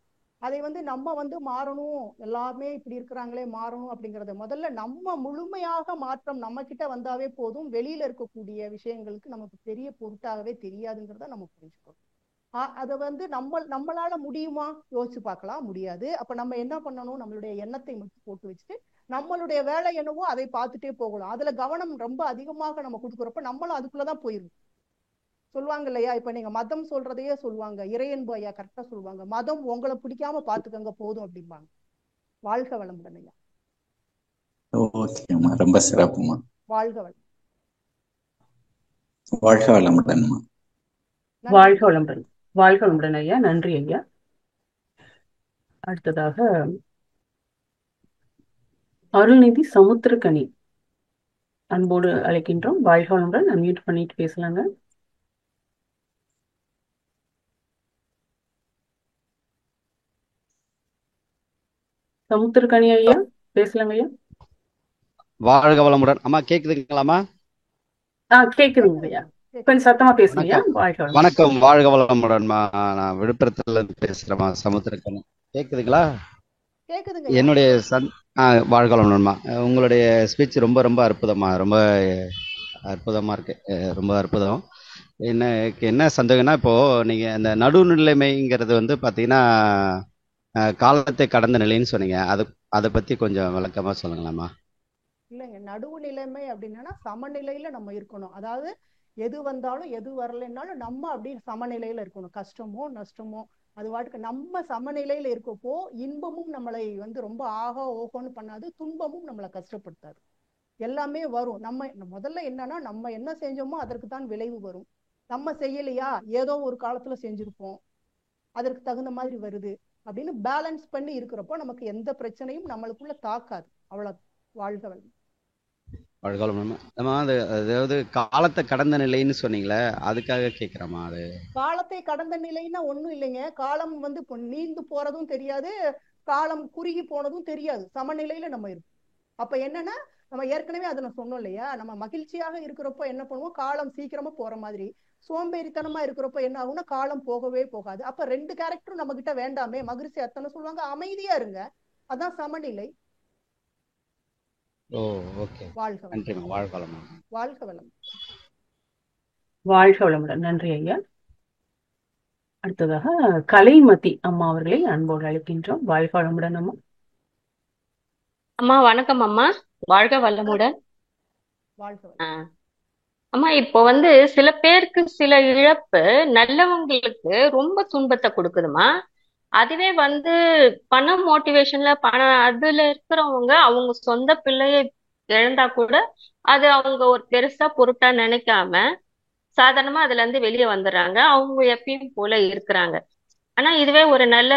A: அதை வந்து நம்ம வந்து மாறணும், எல்லாமே இப்படி இருக்கிறாங்களே மாறணும் அப்படிங்கறத முதல்ல நம்ம முழுமையாக மாற்றம் நம்ம கிட்ட வந்தாவே போதும். வெளியில இருக்கக்கூடிய விஷயங்களுக்கு நமக்கு பெரிய பொருட்டாகவே தெரியாதுங்கிறத நம்ம புரிஞ்சுக்கணும். அதை வந்து நம்மளால முடியுமா யோசிச்சு பார்க்கலாம், முடியாது. அப்ப நம்ம என்ன பண்ணணும்? நம்மளுடைய எண்ணத்தை மட்டும் போட்டு வச்சுட்டு நம்மளுடைய வேலை என்னவோ அதை பார்த்துட்டே போகலாம். அதுல கவனம் ரொம்ப அதிகமாக நம்ம கொடுக்குறப்ப நம்மளும் அதுக்குள்ளதான் போயிருவோம். சொல்லுவாங்க இல்லையா, இப்ப நீங்க மதம் சொல்றதையே சொல்லுவாங்க, இறையன்பு ஐயா கரெக்டா சொல்லுவாங்க, மதம் உங்களை பிடிக்காம பாத்துக்கங்க போதும் அப்படிம்பாங்க. வாழ்க வளமுடன் ஐயா.
H: ஓகேம்மா, ரொம்ப சிறப்புமா.
A: வாழ்க வளம்.
H: வாழ்க வளமுடன்மா.
B: வாழ்க வளமுடன். வாழ்க வளமுடன் ஐயா. நன்றி ஐயா. அடுத்ததாக அருள்நிதி சமுத்திரக்கனி அன்போடு அழைக்கின்றோம். வாழ்க வளமுடன். அன்மியூட் பண்ணிட்டு பேசலாங்க. சமுத்திரக்கனி ஐயா பேசலாங்க ஐயா.
I: வாழ்க வளமுடன் அம்மா. கேக்குதுங்களாம்மா?
B: கேக்குதுங்க ஐயா. கொஞ்சம் சத்தமா பேசுங்க.
I: வணக்கம். வாழ்க வளமுடன்மா. நான் விழுப்புரத்துல இருந்து பேசுறேம்மா. சமுத்திரக்கனி கேக்குதுங்களா? என்னுடைய வாழ்க வளமுடன்மா. உங்களுடைய ஸ்பீச் ரொம்ப ரொம்ப அற்புதமா, ரொம்ப அற்புதமா இருக்கு, ரொம்ப அற்புதம். எனக்கு என்ன சந்தேகம்னா, இப்போ நீங்க அந்த நடுநிலைமைங்கிறது வந்து பாத்தீங்கன்னா காலத்தை கடந்த நிலைன்னு சொன்னீங்க. அதை பத்தி கொஞ்சம் விளக்கமா சொல்லுங்களாம்மா.
A: இல்லைங்க, நடுவு நிலைமை அப்படின்னா சமநிலையில நம்ம இருக்கணும். அதாவது எது வந்தாலும் எது வரலைன்னாலும் நம்ம அப்படி சமநிலையில இருக்கணும். கஷ்டமோ நஷ்டமோ அது வாட்டுக்கு நம்ம சமநிலையில இருக்கப்போ இன்பமும் நம்மளை வந்து ரொம்ப ஆகா ஓகோன்னு பண்ணாது, துன்பமும் நம்மளை கஷ்டப்படுத்தாது. எல்லாமே வரும். நம்ம முதல்ல என்னன்னா நம்ம என்ன செஞ்சோமோ அதற்கு தான் விளைவு வரும். நம்ம செய்யலையா, ஏதோ ஒரு காலத்துல செஞ்சிருப்போம், அதற்கு தகுந்த மாதிரி வருது அப்படின்னு பேலன்ஸ் பண்ணி இருக்கிறப்போ நமக்கு எந்த பிரச்சனையும் நம்மளுக்குள்ள தாக்காது. அவ்வளவு. வாழ்க வளம்.
I: நம்ம அதாவது காலத்தை கடந்த நிலைன்னு சொன்னீங்களே, அதுக்காக கேட்கிறோமா? அது
A: காலத்தை கடந்த நிலைன்னா ஒண்ணும் இல்லைங்க. காலம் வந்து இப்போ நீண்டு போறதும் தெரியாது, காலம் குறுகி போனதும் தெரியாது, சமநிலையில நம்ம இருக்கும். அப்ப என்னன்னா நம்ம ஏற்கனவே அதை நான் சொன்னோம் இல்லையா, நம்ம மகிழ்ச்சியாக இருக்கிறப்போ என்ன பண்ணுவோம், காலம் சீக்கிரமா போற மாதிரி. சோம்பேறித்தனமா இருக்கிறப்போ என்ன ஆகும்னா காலம் போகவே போகாது. அப்ப ரெண்டு கேரக்டரும் நம்ம கிட்ட வேண்டாமே. மகிழ்ச்சி அத்தனை சொல்லுவாங்க, அமைதியா இருங்க, அதான் சமநிலை.
I: ஓ, ஓகே.
A: வாழ்க
I: நன்றிம்மா.
A: வளம்.
I: வாழ்க வளம்.
A: வாழ்க வளம்.
B: வாழ்க வளமுடன். நன்றி ஐயா. அடுத்ததாக கலைமதி அம்மா அவர்களை அன்போடு அழைக்கின்றோம். வாழ்க வளமுடன் அம்மா.
J: அம்மா வணக்கம் அம்மா. வாழ்க வளமுடன்.
A: வாழ்க வளம்.
J: அம்மா, இப்போ வந்து சில பேருக்கு சில இழப்பு நல்லவங்களுக்கு ரொம்ப துன்பத்தை கொடுக்குதுமா. அதுவே வந்து பணம் மோட்டிவேஷன்ல அதுல இருக்கிறவங்க அவங்க சொந்த பிள்ளையை இழந்தா கூட அது அவங்க ஒரு பெருசா பொருட்டா நினைக்காம சாதாரணமா அதுல இருந்து வெளியே வந்துடுறாங்க, அவங்க எப்பயும் போல இருக்கிறாங்க. ஆனா இதுவே ஒரு நல்ல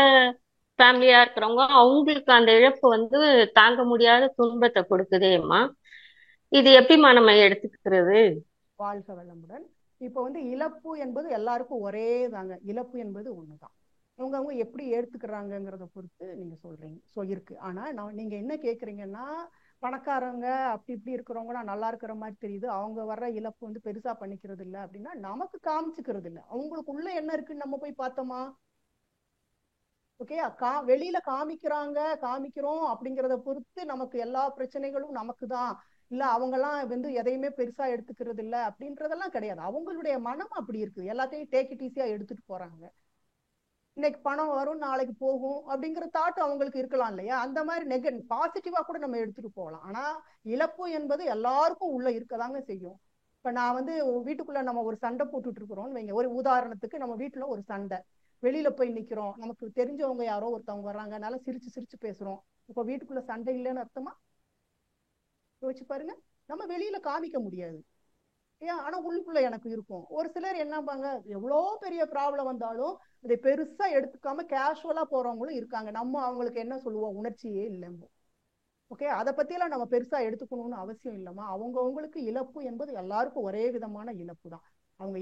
J: ஃபேமிலியா இருக்கிறவங்க அவங்களுக்கு அந்த இழப்பு வந்து தாங்க முடியாத துன்பத்தை கொடுக்குதேம்மா. இது எப்படிம்மா நம்ம எடுத்துக்கிறது?
A: வாழ்க வளமுடன். இப்ப வந்து இழப்பு என்பது எல்லாருக்கும் ஒரே தாங்க. இழப்பு என்பது ஒண்ணுதான். அவங்க எப்படி ஏத்துக்கிறாங்கிறத பொறுத்து நீங்க சொல்றீங்க இருக்கு. ஆனா நீங்க என்ன கேக்குறீங்கன்னா, பணக்காரங்க அப்படி இப்படி இருக்கிறவங்க நல்லா இருக்கிற மாதிரி தெரியுது, அவங்க வர்ற இழப்பு வந்து பெருசா பண்ணிக்கிறது இல்லை அப்படின்னா நமக்கு காமிச்சுக்கிறது இல்லை. அவங்களுக்குள்ள என்ன இருக்குன்னு நம்ம போய் பார்த்தோமா? ஓகே, வெளியில காமிக்கிறோம் அப்படிங்கிறத பொறுத்து நமக்கு எல்லா பிரச்சனைகளும் நமக்கு தான் இல்ல, அவங்கெல்லாம் வந்து எதையுமே பெருசா எடுத்துக்கிறது இல்லை அப்படின்றதெல்லாம் கிடையாது. அவங்களுடைய மனம் அப்படி இருக்கு, எல்லாத்தையும் டேக் இட் ஈஸியா எடுத்துட்டு போறாங்க. இன்னைக்கு பணம் வரும் நாளைக்கு போகும் அப்படிங்கிற தாட் அவங்களுக்கு இருக்கலாம் இல்லையா? அந்த மாதிரி பாசிட்டிவா கூட நம்ம எடுத்துட்டு போகலாம். ஆனா இழப்பு என்பது எல்லாருக்கும் உள்ள இருக்கதாங்க செய்யும். இப்ப நான் வந்து வீட்டுக்குள்ள நம்ம ஒரு சண்டை போட்டுட்டு இருக்கிறோம்னு வைங்க. ஒரு உதாரணத்துக்கு, நம்ம வீட்டுல ஒரு சண்டை, வெளியில போய் நிக்கிறோம், நமக்கு தெரிஞ்சவங்க யாரோ ஒருத்தவங்க வர்றாங்க, அதனால சிரிச்சு சிரிச்சு பேசுறோம். இப்ப வீட்டுக்குள்ள சண்டை இல்லைன்னு அர்த்தமா? யோசிச்சு பாருங்க. நம்ம வெளியில காமிக்க முடியாது ஏன், ஆனா உள்ளுக்குள்ள எனக்கு இருக்கும். ஒரு சிலர் என்னப்பாங்க, எவ்வளோ பெரிய ப்ராப்ளம் வந்தாலும் இதை பெருசா எடுத்துக்காம கேஷுவலா போறவங்களும் இருக்காங்க. நம்ம அவங்களுக்கு என்ன சொல்லுவோம், உணர்ச்சியே இல்லைம்போ. ஓகே, அதை பத்தியெல்லாம் நம்ம பெருசா எடுத்துக்கணும்னு அவசியம் இல்லைம்மா. அவங்களுக்கு இழப்பு என்பது எல்லாருக்கும் ஒரே விதமான இழப்பு தான். அவங்க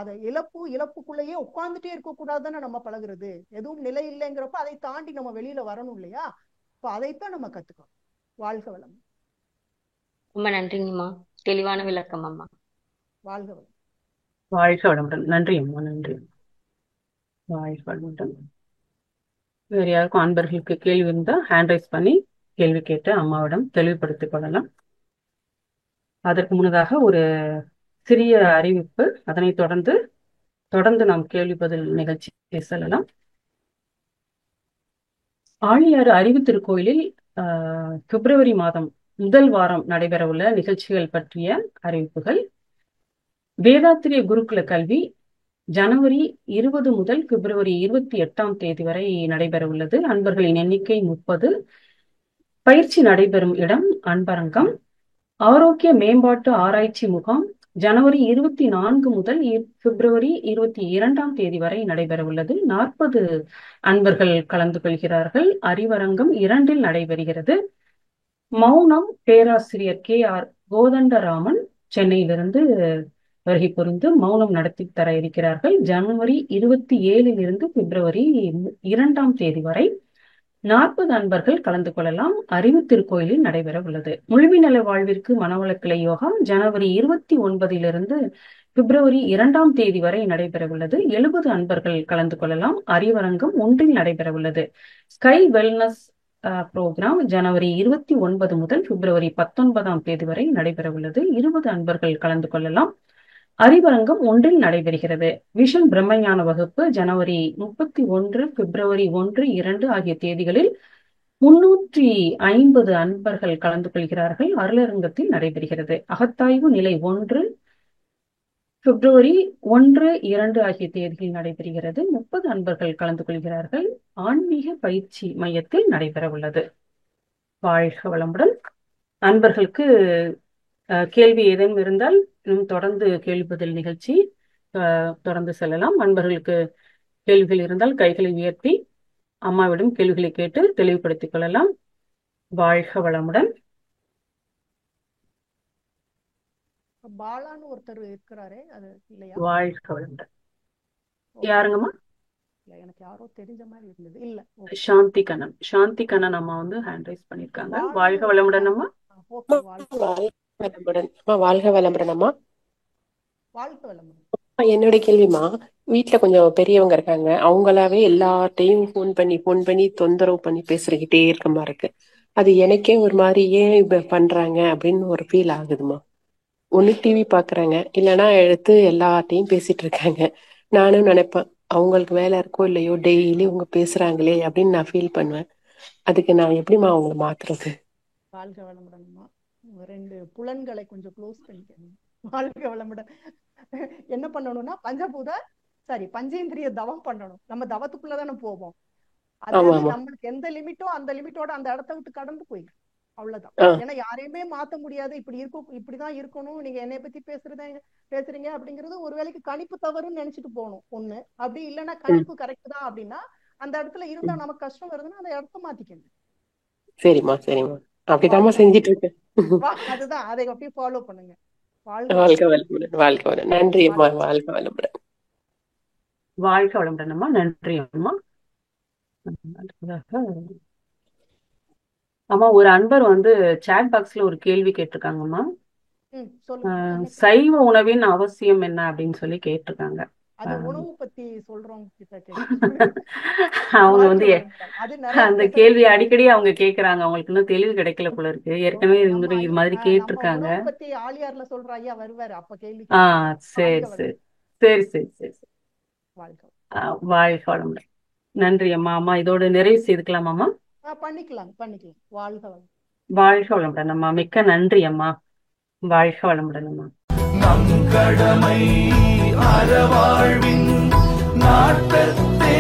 A: அதை இழப்புக்குள்ளேயே உட்கார்ந்துட்டே இருக்கக்கூடாதுன்னு நம்ம பழகுறது. எதுவும் நிலை இல்லைங்கிறப்ப அதை தாண்டி நம்ம வெளியில வரணும் இல்லையா? இப்ப அதைத்தான் நம்ம கத்துக்கணும். வாழ்க வளம்.
J: ரொம்ப நன்றிங்கம்மா, தெளிவான விளக்கம் அம்மா.
A: வாழ்க வளம்.
B: வாழ்க வளமுடன். நன்றி அம்மா. நன்றி. வாழ்க வளமுடன். வேற யாருக்கும் அன்பர்களுக்கு கேள்வி இருந்தா ஹேண்ட் ரைஸ் பண்ணி கேள்வி கேட்டு அம்மாவிடம் தெளிவுபடுத்திக் கொள்ளலாம். அதற்கு முன்னதாக ஒரு சிறிய அறிவிப்பு, அதனை தொடர்ந்து நாம் கேள்வி பதில் நிகழ்ச்சி செல்லலாம். ஆழியாறு அறிவு திருக்கோயிலில் பிப்ரவரி மாதம் முதல் வாரம் நடைபெறவுள்ள நிகழ்ச்சிகள் பற்றிய அறிவிப்புகள். வேதாத்திரிய குருகுல கல்வி ஜனவரி 20 முதல் பிப்ரவரி 28 வரை நடைபெற உள்ளது. அன்பர்களின் எண்ணிக்கை 30. பயிற்சி நடைபெறும் இடம் அன்பரங்கம். ஆரோக்கிய மேம்பாட்டு ஆராய்ச்சி முகாம் ஜனவரி 24 முதல் பிப்ரவரி 22 வரை நடைபெற உள்ளது. 40 அன்பர்கள் கலந்து கொள்கிறார்கள். அறிவரங்கம் 2 நடைபெறுகிறது. மௌனம் பேராசிரியர் KR கோதண்டராமன் சென்னையிலிருந்து வருகை புரிந்து மௌனம் நடத்தி தர இருக்கிறார்கள். ஜனவரி 27 பிப்ரவரி 2 வரை 40 அன்பர்கள் கலந்து கொள்ளலாம். அறிவு திருக்கோயிலில் நடைபெற உள்ளது. முழுமைநல வாழ்விற்கு மனவளக்கலை யோகம் ஜனவரி 29 பிப்ரவரி 2 வரை நடைபெற உள்ளது. 70 அன்பர்கள் கலந்து கொள்ளலாம். அறிவரங்கம் 1 நடைபெற உள்ளது. ஸ்கை வெல்னஸ் புரோகிராம் ஜனவரி 29 முதல் பிப்ரவரி 19 வரை நடைபெற உள்ளது. 20 அன்பர்கள் கலந்து கொள்ளலாம். அறிவரங்கம் 1 நடைபெறுகிறது. விஷன் பிரம்மஞான வகுப்பு ஜனவரி 31, பிப்ரவரி 1, 2 ஆகிய தேதிகளில் 350 அன்பர்கள் கலந்து கொள்கிறார்கள். அருளரங்கத்தில் நடைபெறுகிறது. அகத்தாய்வு நிலை 1 பிப்ரவரி 1, 2 ஆகிய தேதிகளில் நடைபெறுகிறது. 30 அன்பர்கள் கலந்து கொள்கிறார்கள். ஆன்மீக பயிற்சி மையத்தில் நடைபெற உள்ளது. வாழ்க வளமுடன். அன்பர்களுக்கு கேள்வி ஏதேனும் இருந்தால் இன்னும் தொடர்ந்து கேள்வி பதில் நிகழ்ச்சி தொடர்ந்து செல்லலாம். அன்பர்களுக்கு கேள்விகள் இருந்தால் கைகளை உயர்த்தி அம்மாவிடம் கேள்விகளை கேட்டு தெளிவுபடுத்திக் கொள்ளலாம். வாழ்க வளமுடன்.
A: பாலான்னு ஒருத்தர் இருக்கிறாரே, அது இல்லையா?
B: வாழ்க வளமுடன். யாருங்கம்மா?
A: எனக்கு யாரோ தெரிஞ்ச மாதிரி இருந்தது. இல்ல,
B: சாந்தி கண்ணன். சாந்தி கண்ணன் அம்மா வந்து ஹேண்ட் ரைஸ் பண்ணிருக்காங்க. வாழ்க வளமுடன் அம்மா.
K: வாழ்க வளமுடன் அம்மா.
A: வாழ்க வளமுடன்.
K: என்னோட கேள்விமா, வீட்டுல கொஞ்சம் பெரியவங்க இருக்காங்க, அவங்களாவே எல்லார்ட்டையும் போன் பண்ணி தொந்தரவு பண்ணி பேசிக்கிட்டே இருக்க மாதிரி இருக்கு. அது எனக்கே ஒரு மாதிரி ஏன் இப்ப பண்றாங்க அப்படின்னு ஒரு ஃபீல் ஆகுதுமா. ஒண்ணு டிவி பாக்குறாங்க, இல்லைன்னா எடுத்து எல்லார்ட்டையும் பேசிட்டு இருக்காங்க. நானும் நினைப்பேன், அவங்களுக்கு வேலை இருக்கோ இல்லையோ டெய்லி அவங்க பேசுறாங்களே அப்படின்னு நான் ஃபீல் பண்ணுவேன். அதுக்கு நான் எப்படிமா அவங்களை மாத்துறது?
A: வாழ்க வளமுடன்மா. 2 புலன்களை கொஞ்சம் க்ளோஸ் பண்ணிக்கணும். வாழ்க வளமுடன். என்ன பண்ணணும்னா பஞ்சேந்திரிய தவம் பண்ணணும். நம்ம தவத்துக்குள்ளதானே போவோம். அதாவது நம்மளுக்கு எந்த லிமிட்டோ அந்த லிமிட்டோட அந்த இடத்த விட்டு கடந்து போயிடும். அவ்வளவுதான். ஏன்னா யாரையுமே மாத்த முடியாது. இப்படிதான் இருக்கணும், நீங்க என்னை பத்தி பேசுறீங்க அப்படிங்கிறது ஒரு வேளைக்கு கணிப்பு தவறுன்னு நினைச்சிட்டு போகணும் ஒண்ணு. அப்படி இல்லைன்னா கணிப்பு கரெக்ட் தான் அப்படின்னா அந்த இடத்துல இருந்தா நமக்கு கஷ்டம் வருதுன்னா அந்த இடத்த மாத்திக்கணும்.
K: சரிம்மா சரிம்மா, அப்படிதான் செஞ்சிட்டு இருக்கேன்.
A: அதுதான், அதை அப்படியே ஃபாலோ பண்ணுங்க.
K: வாழ்க வளமுடன். வாழ்க வளமுடன். நன்றி அம்மா. வாழ்க வளமுடன்.
B: வாழ்க வளமுடன் அம்மா. நன்றி அம்மா. அம்மா, ஒரு அன்பர் வந்து சாட் பாக்ஸ்ல ஒரு கேள்வி கேட்டிருக்காங்கம்மா. சைவ உணவின் அவசியம் என்ன அப்படின்னு சொல்லி கேட்டிருக்காங்க. அவங்க வந்து அந்த கேள்வி அடிக்கடி அவங்க கேக்குறாங்க. அவங்களுக்கு இன்னும் தெளிவு கிடைக்கல போல இருக்கு. ஏற்கனவே இது மாதிரி கேட்டிருக்காங்க. சரி சரி சரி சரி சரி. வாழ்க வளமுடன். நன்றி அம்மா. அம்மா இதோட நிறைவு செய்துக்கலாமாம்மா?
A: பண்ணிக்கலாம்.
B: வாழ்க வளமுடன் அம்மா. மிக்க நன்றி அம்மா. வாழ்க வளமுடன் அம்மா.
L: நம் கடமை அறவாழ்வின் நாட்டத்தே